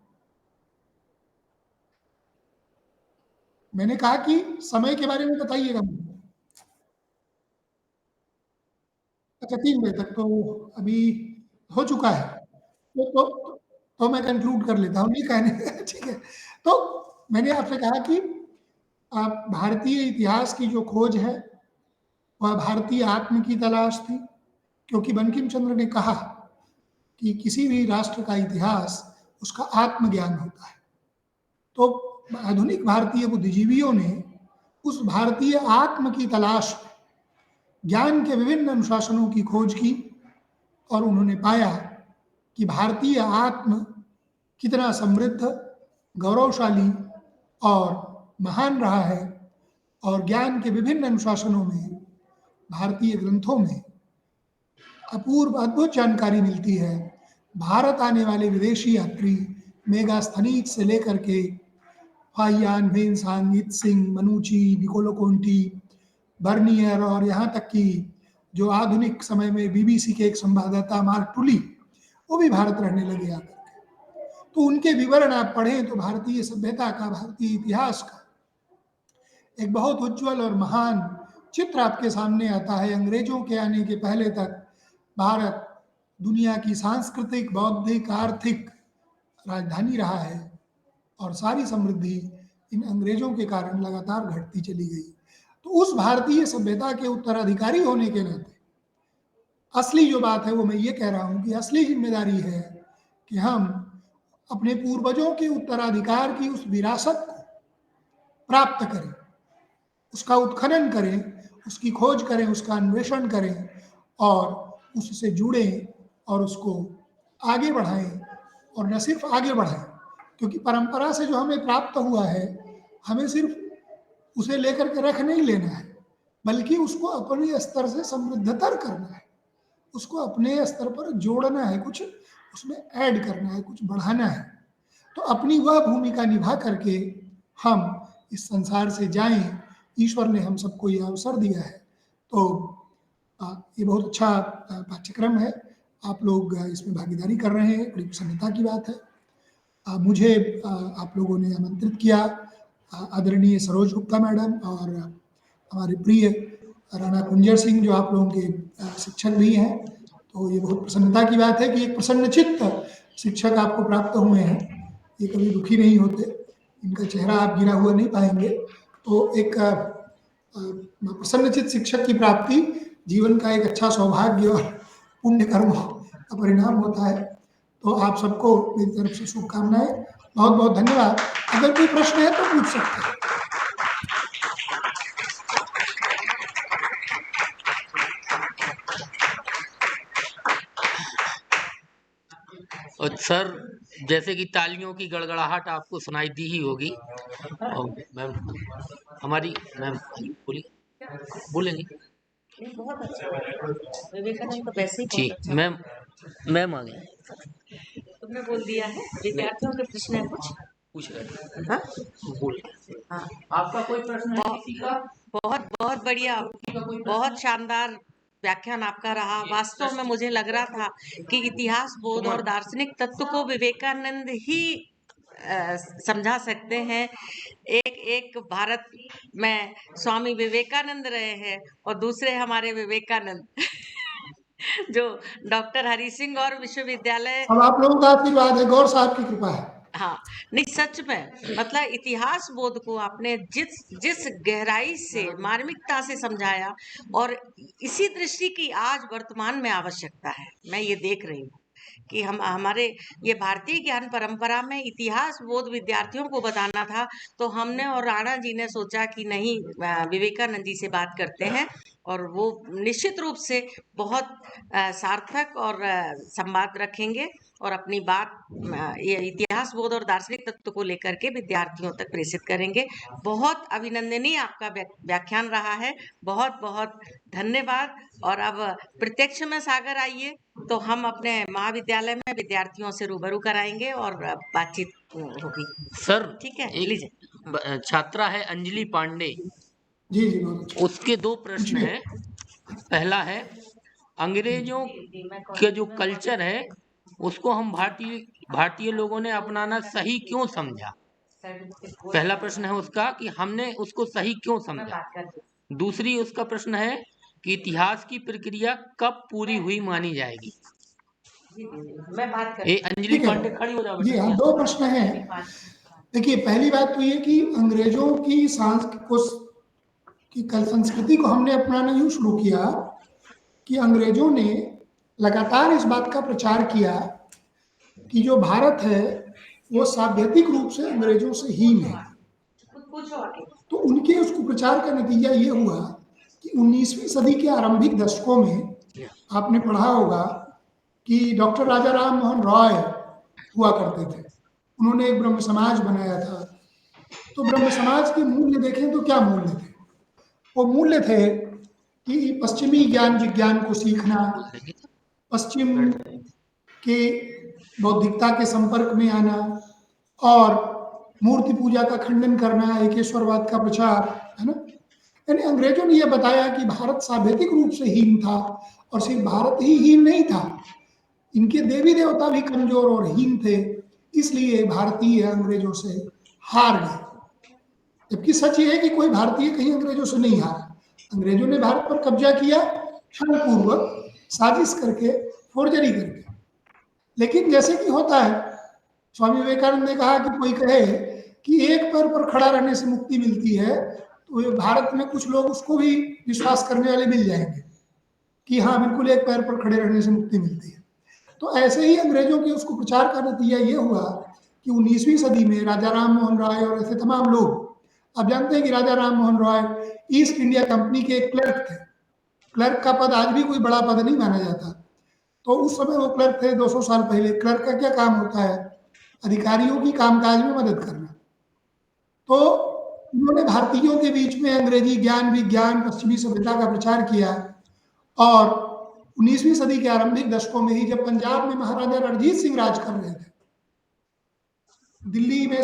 मैंने कहा कि समय के बारे में बताइएगा मुझे। अच्छा, 3 बजे तक, तो अभी हो चुका है, तो मैं कंक्लूड कर लेता हूँ, नहीं कहने ठीक है। तो मैंने आपसे कहा कि भारतीय इतिहास की जो खोज है वह भारतीय आत्म की तलाश थी, क्योंकि बंकिम चंद्र ने कहा कि किसी भी राष्ट्र का इतिहास उसका आत्मज्ञान होता है। तो आधुनिक भारतीय बुद्धिजीवियों ने उस भारतीय आत्म की तलाश में ज्ञान के विभिन्न अनुशासनों की खोज की और उन्होंने पाया कि भारतीय आत्म कितना समृद्ध, गौरवशाली और महान रहा है। और ज्ञान के विभिन्न अनुशासनों में, भारतीय ग्रंथों में अपूर्व अद्भुत जानकारी मिलती है। भारत आने वाले विदेशी यात्री मेगास्थनीज से लेकर के Fahien, भेनसांग, Itsing, मनुची, Niccolo Conti, Bernier और यहाँ तक कि जो आधुनिक समय में बीबीसी के एक संवाददाता मार्क टुली, वो भी भारत रहने लगे आकर के। तो उनके विवरण आप पढ़ें तो भारतीय सभ्यता का, भारतीय इतिहास का एक बहुत उज्जवल और महान चित्र आपके सामने आता है। अंग्रेजों के आने के पहले तक भारत दुनिया की सांस्कृतिक, बौद्धिक, आर्थिक राजधानी रहा है और सारी समृद्धि इन अंग्रेजों के कारण लगातार घटती चली गई। तो उस भारतीय सभ्यता के उत्तराधिकारी होने के नाते असली जो बात है वो मैं ये कह रहा हूँ कि असली जिम्मेदारी है कि हम अपने पूर्वजों के उत्तराधिकार की उस विरासत को प्राप्त करें, उसका उत्खनन करें, उसकी खोज करें, उसका अन्वेषण करें और उससे जुड़ें और उसको आगे बढ़ाएं। और न सिर्फ आगे बढ़ाएं, क्योंकि परंपरा से जो हमें प्राप्त हुआ है, हमें सिर्फ उसे लेकर के रख नहीं लेना है, बल्कि उसको अपने स्तर से समृद्धतर करना है, उसको अपने स्तर पर जोड़ना है, कुछ उसमें ऐड करना है, कुछ बढ़ाना है। तो अपनी वह भूमिका निभा करके हम इस संसार से जाएं। ईश्वर ने हम सबको ये अवसर दिया है। तो ये बहुत अच्छा पाठ्यक्रम है, आप लोग इसमें भागीदारी कर रहे हैं, बड़ी प्रसन्नता की बात है। मुझे आप लोगों ने आमंत्रित किया, आदरणीय सरोज गुप्ता मैडम और हमारे प्रिय राणा कुंजर सिंह जो आप लोगों के शिक्षक भी हैं। तो ये बहुत प्रसन्नता की बात है कि एक प्रसन्नचित्त शिक्षक आपको प्राप्त हुए हैं। ये कभी दुखी नहीं होते, इनका चेहरा आप गिरा हुआ नहीं पाएंगे। तो एक प्रसन्नचित्त शिक्षक की प्राप्ति जीवन का एक अच्छा सौभाग्य और पुण्य कर्मों का परिणाम होता है। तो आप सबको मेरी तरफ से शुभकामनाएं, बहुत बहुत धन्यवाद। अगर कोई प्रश्न है तो पूछ सकते हैं। और सर, जैसे कि तालियों की गड़गड़ाहट आपको सुनाई दी ही होगी। और मैम हमारी मैम बोलेंगे बहुत अच्छा, विवेकानंद तो वैसे ही जी। बहुत अच्छा। मैम आ गए, तुमने बोल दिया है, विद्यार्थियों के प्रश्न है कुछ? पूछ रहे हाँ बोल। हाँ, आपका कोई प्रश्न है किसी का? बहुत बहुत बढ़िया, बहुत शानदार व्याख्यान आपका रहा। वास्तव में मुझे लग रहा था कि इतिहास बोध और दार्शनिक तत्व को विवेकानंद ही समझा सकते हैं। एक एक भारत में स्वामी विवेकानंद रहे हैं और दूसरे हमारे विवेकानंद जो डॉक्टर हरि सिंह और विश्वविद्यालय। अब आप लोगों का आशीर्वाद है, गौर साहब की कृपा है। हाँ, नहीं सच में, मतलब इतिहास बोध को आपने जिस जिस गहराई से, मार्मिकता से समझाया, और इसी दृष्टि की आज वर्तमान में आवश्यकता है। मैं ये देख रही हूँ कि हम हमारे ये भारतीय ज्ञान परंपरा में इतिहास बोध विद्यार्थियों को बताना था, तो हमने और राणा जी ने सोचा कि नहीं, विवेकानंद जी से बात करते हैं, और वो निश्चित रूप से बहुत सार्थक और संवाद रखेंगे और अपनी बात ये इतिहास बोध और दार्शनिक तत्व को लेकर के विद्यार्थियों तक प्रेषित करेंगे। बहुत अभिनंदनीय आपका व्याख्यान रहा है, बहुत बहुत धन्यवाद। और अब प्रत्यक्ष में सागर आइए तो हम अपने महाविद्यालय में विद्यार्थियों से रूबरू कराएंगे और बातचीत होगी। सर ठीक है, एक लीजिए। छात्रा है अंजलि पांडे, जी जी, बहुत अच्छा। उसके दो प्रश्न पूछिए। हैं। पहला है, अंग्रेजों के जो कल्चर है उसको हम भारतीय लोगों ने अपनाना सही क्यों समझा? पहला प्रश्न है उसका कि हमने उसको सही क्यों समझा। दूसरी उसका प्रश्न है कि इतिहास की प्रक्रिया कब पूरी हुई मानी जाएगी। मैं बात कर अंजलि ठीक है पांडे खड़ी हो जाओ जी। बेटा। हाँ, दो प्रश्न हैं। देखिए, पहली बात तो ये कि अंग्रेजों की कल संस्कृति को हमने अपनाना यूं शुरू किया कि अंग्रेजों ने लगातार इस बात का प्रचार किया कि जो भारत है वो सांवैधिक रूप से अंग्रेजों से हीन है। तो उनके उसको प्रचार का नतीजा ये हुआ कि 19वीं सदी के आरंभिक दशकों में आपने पढ़ा होगा कि डॉक्टर राजा राम मोहन रॉय हुआ करते थे। उन्होंने एक ब्रह्म समाज बनाया था। तो ब्रह्म समाज के मूल्य देखें तो क्या मूल्य थे? वो मूल्य थे कि पश्चिमी ज्ञान विज्ञान को सीखना, पश्चिम के बौद्धिकता के संपर्क में आना और मूर्ति पूजा का खंडन करना, एकेश्वरवाद का प्रचार, है ना। यानी अंग्रेजों ने यह बताया कि भारत सांवैधिक रूप से हीन था, और सिर्फ भारत ही हीन नहीं था, इनके देवी देवता भी कमजोर और हीन थे, इसलिए भारतीय अंग्रेजों से हार गए। जबकि सच ये है कि कोई भारतीय कहीं अंग्रेजों से नहीं हारा। अंग्रेजों ने भारत पर कब्जा किया क्षणपूर्वक, साजिश करके, फोर्जरी करके। लेकिन जैसे कि होता है, स्वामी विवेकानंद ने कहा कि कोई कहे कि एक पैर पर खड़ा रहने से मुक्ति मिलती है, तो भारत में कुछ लोग उसको भी विश्वास करने वाले मिल जाएंगे कि हाँ, बिल्कुल एक पैर पर खड़े रहने से मुक्ति मिलती है। तो ऐसे ही अंग्रेजों के उसको प्रचार का नतीजा ये हुआ कि 19वीं सदी में राजा राम मोहन रॉय और ऐसे तमाम लोग, आप जानते हैं कि Raja Ram Mohan Roy East India Company के एक क्लर्क थे। क्लर्क का पद आज भी कोई बड़ा पद नहीं माना जाता। तो उस समय वो क्लर्क थे 200 साल पहले। क्लर्क का क्या काम होता है? अधिकारियों की कामकाज में मदद करना। तो उन्होंने भारतीयों के बीच में अंग्रेजी ज्ञान विज्ञान, पश्चिमी सभ्यता का प्रचार किया। और 19वीं सदी के आरंभिक दशकों में ही, जब पंजाब में महाराजा रणजीत सिंह राज कर रहे थे, दिल्ली में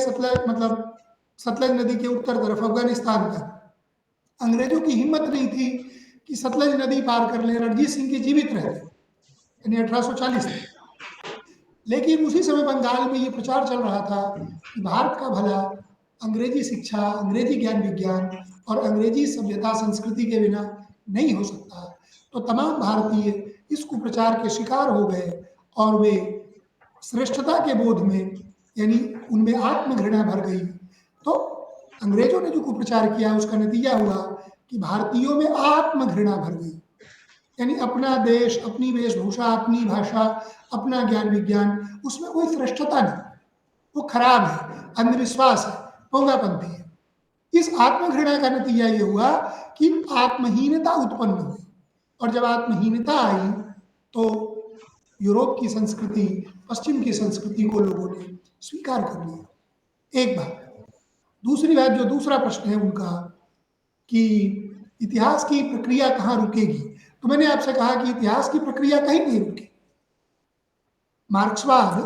सतलज नदी के उत्तर तरफ अफगानिस्तान तक, अंग्रेजों की हिम्मत नहीं थी कि सतलज नदी पार कर ले। रणजीत सिंह के जीवित रहते, यानी 1840 में। लेकिन उसी समय बंगाल में ये प्रचार चल रहा था कि भारत का भला अंग्रेजी शिक्षा, अंग्रेजी ज्ञान विज्ञान और अंग्रेजी सभ्यता संस्कृति के बिना नहीं हो सकता। तो तमाम भारतीय इस कुप्रचार के शिकार हो गए और वे श्रेष्ठता के बोध में, यानी उनमें आत्मघृणा भर गई। तो अंग्रेजों ने जो कुप्रचार किया उसका नतीजा हुआ कि भारतीयों में आत्मघृणा भर गई। यानी अपना देश, अपनी वेशभूषा, अपनी भाषा, अपना ज्ञान विज्ञान, उसमें कोई श्रेष्ठता नहीं, वो खराब है, अंधविश्वास है, पोंगापंथी है। इस आत्मघृणा का नतीजा ये हुआ कि आत्महीनता उत्पन्न हुई, और जब आत्महीनता आई तो यूरोप की संस्कृति, पश्चिम की संस्कृति को लोगों ने स्वीकार कर लिया। एक बात। दूसरी बात, जो दूसरा प्रश्न है उनका कि इतिहास की प्रक्रिया कहाँ रुकेगी, तो मैंने आपसे कहा कि इतिहास की प्रक्रिया कहीं नहीं रुकी। मार्क्सवाद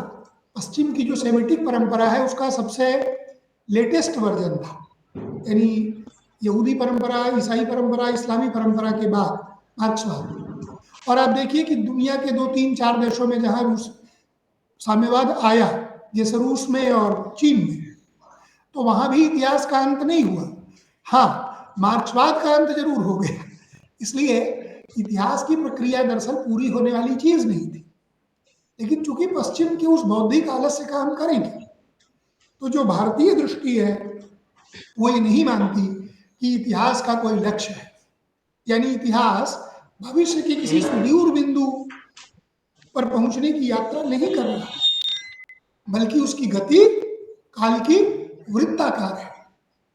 पश्चिम की जो सेमेटिक परंपरा है उसका सबसे लेटेस्ट वर्जन था, यानी यहूदी परंपरा, ईसाई परंपरा, इस्लामी परंपरा के बाद मार्क्सवाद। और आप देखिए कि दुनिया के 2-3-4 देशों में जहां रूस साम्यवाद आया, जैसे रूस में और चीन में, तो वहां भी इतिहास का अंत नहीं हुआ। हाँ, मार्क्सवाद का अंत जरूर हो गया। इसलिए इतिहास की प्रक्रिया दरअसल पूरी होने वाली चीज नहीं थी। लेकिन चूंकि पश्चिम के उस बौद्धिक आलस्य का हम करेंगे, तो जो भारतीय दृष्टि है वो ये नहीं मानती कि इतिहास का कोई लक्ष्य है, यानी इतिहास भविष्य के किसी सुदूर बिंदु पर पहुंचने की यात्रा नहीं कर रहा, बल्कि उसकी गति काल की वृत्ताकार है।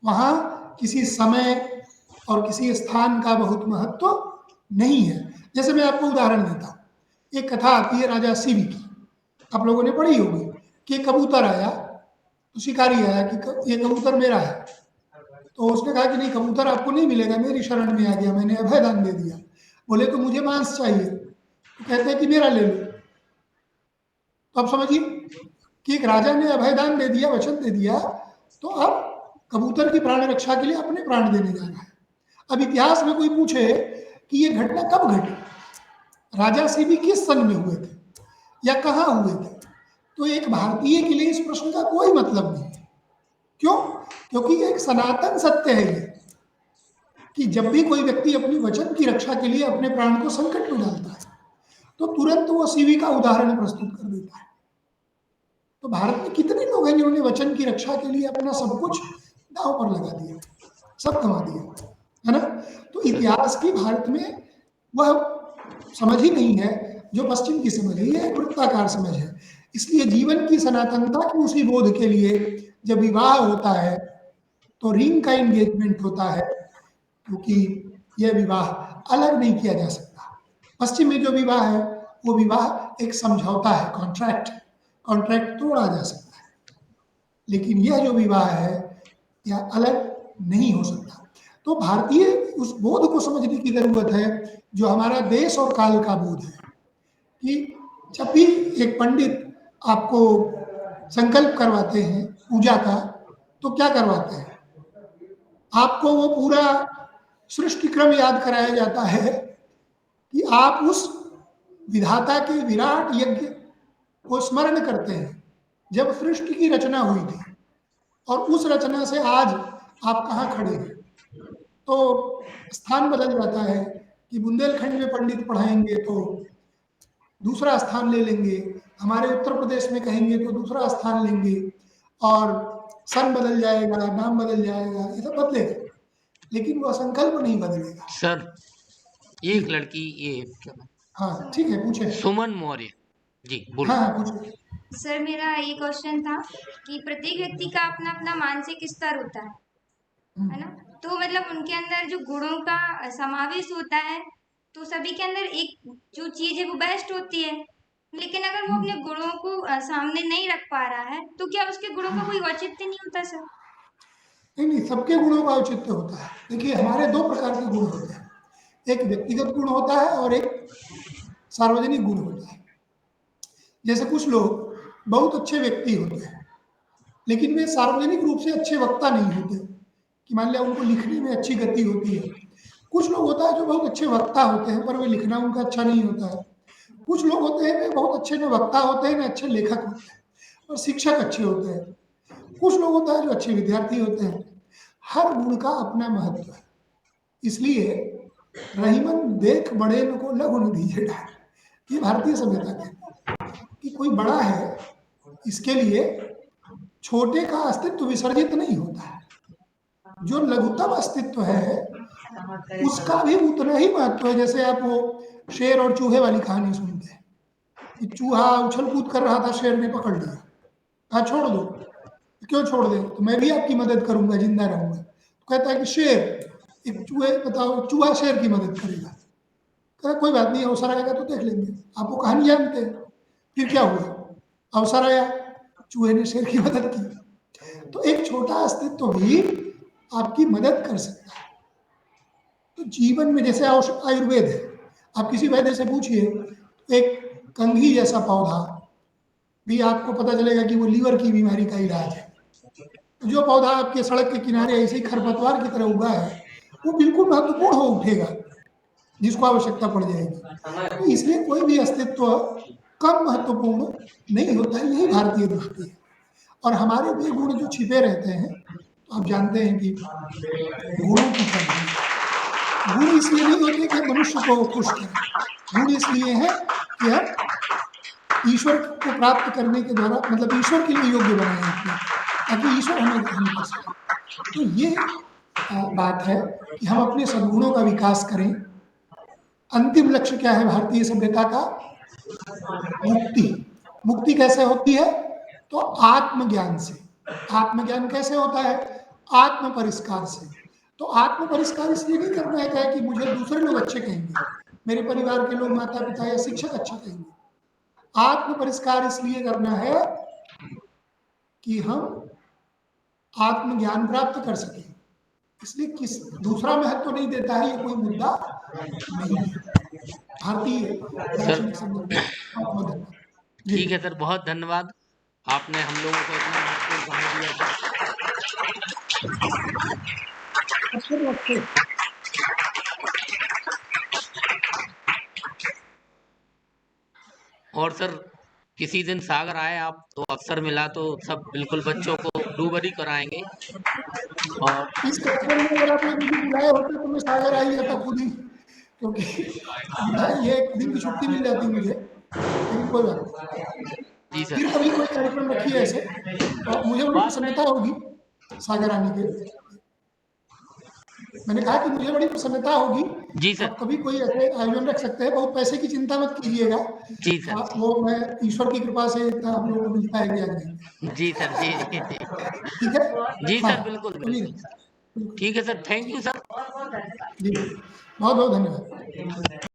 वहां किसी समय और किसी स्थान का बहुत महत्व नहीं है। जैसे मैं आपको उदाहरण देता हूँ, एक कथा आती है राजा शिवी की, आप लोगों ने पढ़ी होगी कि कबूतर आया, तो शिकारी आया कि ये कबूतर मेरा है, तो उसने कहा कि नहीं, कबूतर आपको नहीं मिलेगा, मेरी शरण में आ गया, मैंने अभय दान दे दिया। बोले तो मुझे मांस चाहिए, तो कहते हैं कि मेरा ले लो। तो अब समझिए कि एक राजा ने अभय दान दे दिया, वचन दे दिया, तो अब कबूतर की प्राण रक्षा के लिए अपने प्राण देने जा रहा है। अब इतिहास में कोई पूछे कि ये घटना कब घटी, राजा शिवी किस सन में हुए थे या कहाँ हुए थे, तो एक भारतीय के लिए इस प्रश्न का कोई मतलब नहीं है। क्यों? क्योंकि एक सनातन सत्य है ये कि जब भी कोई व्यक्ति अपनी वचन की रक्षा के लिए अपने प्राण को संकट में डालता है, तो तुरंत वो शिवी का उदाहरण प्रस्तुत कर देता है। तो भारत में कितने लोग हैं जिन्होंने वचन की रक्षा के लिए अपना सब कुछ दांव पर लगा दिया, सब गंवा दिया, है ना। तो इतिहास की भारत में वह समझ ही नहीं है जो पश्चिम की समझ है, ये वृत्ताकार समझ है। इसलिए जीवन की सनातनता की उसी बोध के लिए जब विवाह होता है तो रिंग का एंगेजमेंट होता है, क्योंकि यह विवाह अलग नहीं किया जा सकता। पश्चिम में जो विवाह है वो विवाह एक समझौता है, कॉन्ट्रैक्ट तोड़ा जा सकता है, लेकिन यह जो विवाह है यह अलग नहीं हो सकता। तो भारतीय उस बोध को समझने की जरूरत है जो हमारा देश और काल का बोध है, कि जब भी एक पंडित आपको संकल्प करवाते हैं पूजा का, तो क्या करवाते हैं, आपको वो पूरा सृष्टि क्रम याद कराया जाता है कि आप उस विधाता के विराट यज्ञ को स्मरण करते हैं जब सृष्टि की रचना हुई थी, और उस रचना से आज आप कहाँ खड़े हैं। तो स्थान बदल जाता है कि बुंदेलखंड में पंडित पढ़ाएंगे तो दूसरा स्थान ले लेंगे, हमारे उत्तर प्रदेश में कहेंगे तो दूसरा स्थान लेंगे, और सन बदल जाएगा, नाम बदल जाएगा, ये सब बदलेगा, लेकिन वह संकल्प नहीं बदलेगा। सर, एक लड़की ये क्या, हाँ ठीक है, पूछे। सुमन मौर्य जी, बोलो। हाँ पूछे। सर, मेरा ये क्वेश्चन था कि प्रत्येक व्यक्ति का अपना अपना मानसिक स्तर होता है ना, तो मतलब उनके अंदर जो गुणों का समावेश होता है, तो सभी के अंदर एक जो चीज है वो बेस्ट होती है, लेकिन अगर वो अपने गुणों को सामने नहीं रख पा रहा है, तो क्या उसके गुणों का कोई औचित्य नहीं होता सर? नहीं, सबके गुणों का औचित्य होता है। देखिए, हमारे 2 प्रकार के गुण होते हैं, एक व्यक्तिगत गुण होता है और एक सार्वजनिक गुण होता है। जैसे कुछ लोग बहुत अच्छे व्यक्ति होते हैं, लेकिन वे सार्वजनिक रूप से अच्छे वक्ता नहीं होते, कि मान लिया उनको लिखने में अच्छी गति होती है। कुछ लोग होता है जो बहुत अच्छे वक्ता होते हैं पर वे लिखना उनका अच्छा नहीं होता है। कुछ लोग होते हैं वे बहुत अच्छे न वक्ता होते हैं न अच्छे लेखक होते हैं, और शिक्षक अच्छे होते हैं। कुछ लोग होता है जो अच्छे विद्यार्थी होते हैं। हर गुण का अपना महत्व है, इसलिए रहीमन देख बड़े न को लघु न दीजिए ढाल, ये भारतीय सभ्यता कहती है कि कोई बड़ा है इसके लिए छोटे का अस्तित्व विसर्जित नहीं होता है। जो लघुतम अस्तित्व है उसका भी उतना ही महत्व है जैसे आप वो शेर और चूहे वाली कहानी सुनते हैं कि चूहा उछल कूद कर रहा था, शेर ने पकड़ लिया, कहा छोड़ दो। क्यों छोड़ दे? तो मैं भी आपकी मदद करूंगा, जिंदा रहूंगा। तो कहता है कि शेर, एक चूहे बताओ, चूहा शेर की मदद करेगा। कहता कोई बात नहीं, अवसर आएगा तो देख लेंगे। आप वो कहानी जानते हैं। फिर क्या हुआ? अवसर आया, चूहे ने शेर की मदद की। तो एक छोटा अस्तित्व भी आपकी मदद कर सकता है। तो जीवन में जैसे आयुर्वेद है, आप किसी वैद्य से पूछिए, एक कंघी जैसा पौधा भी आपको पता चलेगा कि वो लीवर की बीमारी का इलाज है। जो पौधा आपके सड़क के किनारे ऐसे ही खरपतवार की तरह उगा है, वो बिल्कुल महत्वपूर्ण हो उठेगा जिसको आवश्यकता पड़ जाएगी। तो इसलिए कोई भी अस्तित्व कम महत्वपूर्ण नहीं होता है, यही भारतीय दृष्टि है। और हमारे वे गुण जो छिपे रहते हैं, तो आप जानते हैं कि गुणों की कमी है। गुण इसलिए नहीं होते कि मनुष्य को खुश करें, गुण इसलिए है कि हम ईश्वर को प्राप्त करने के द्वारा, मतलब ईश्वर के लिए योग्य बनाए अपने, ताकि ईश्वर हमें ग्रहण कर सके। तो ये बात है कि हम अपने सद्गुणों का विकास करें। अंतिम लक्ष्य क्या है भारतीय सभ्यता का? मुक्ति। मुक्ति कैसे होती है? तो आत्मज्ञान से। आत्मज्ञान कैसे होता है? आत्म परिष्कार से। तो आत्म परिष्कार इसलिए नहीं करना है कि मुझे दूसरे लोग अच्छे कहेंगे, मेरे परिवार के लोग, माता पिता या शिक्षक अच्छे कहेंगे। आत्म परिष्कार इसलिए करना है कि हम आत्मज्ञान प्राप्त कर सकें। इसलिए किस दूसरा महत्व नहीं देता है, ये कोई मुद्दा नहीं है भारतीय दार्शनिक संदर्भ में। ठीक है सर, बहुत धन्यवाद, आपने हम लोगों को इतना महत्वपूर्ण समय दिया सर। और सर किसी दिन सागर आए आप, तो अवसर मिला तो सब बिल्कुल बच्चों को रूबरी कराएंगे। और इस कार्यक्रम में अगर आपने मुझे बुलाया होता तो मैं सागर आ ही जाता खुद ही, क्योंकि ये एक दिन की छुट्टी मिल जाती मुझे, लेकिन कोई बात नहीं। जी सर, फिर कभी कोई कार्यक्रम रखिए ऐसे, तो मुझे बड़ी प्रसन्नता होगी सागर आने के। मैंने कहा कि मुझे बड़ी प्रसन्नता होगी। जी सर, आप कभी कोई ऐसे आयोजन रख सकते हैं, बहुत पैसे की चिंता मत कीजिएगा। जी सर, वो मैं ईश्वर की कृपा से इतना हम लोगों को मिलता है ज्ञान। जी सर, जी जी जी, ठीक है? जी हाँ, सर, बिल्कुल बिल्कुल। ठीक है सर, थैंक यू सर। जी, बहुत बहुत धन्यवाद।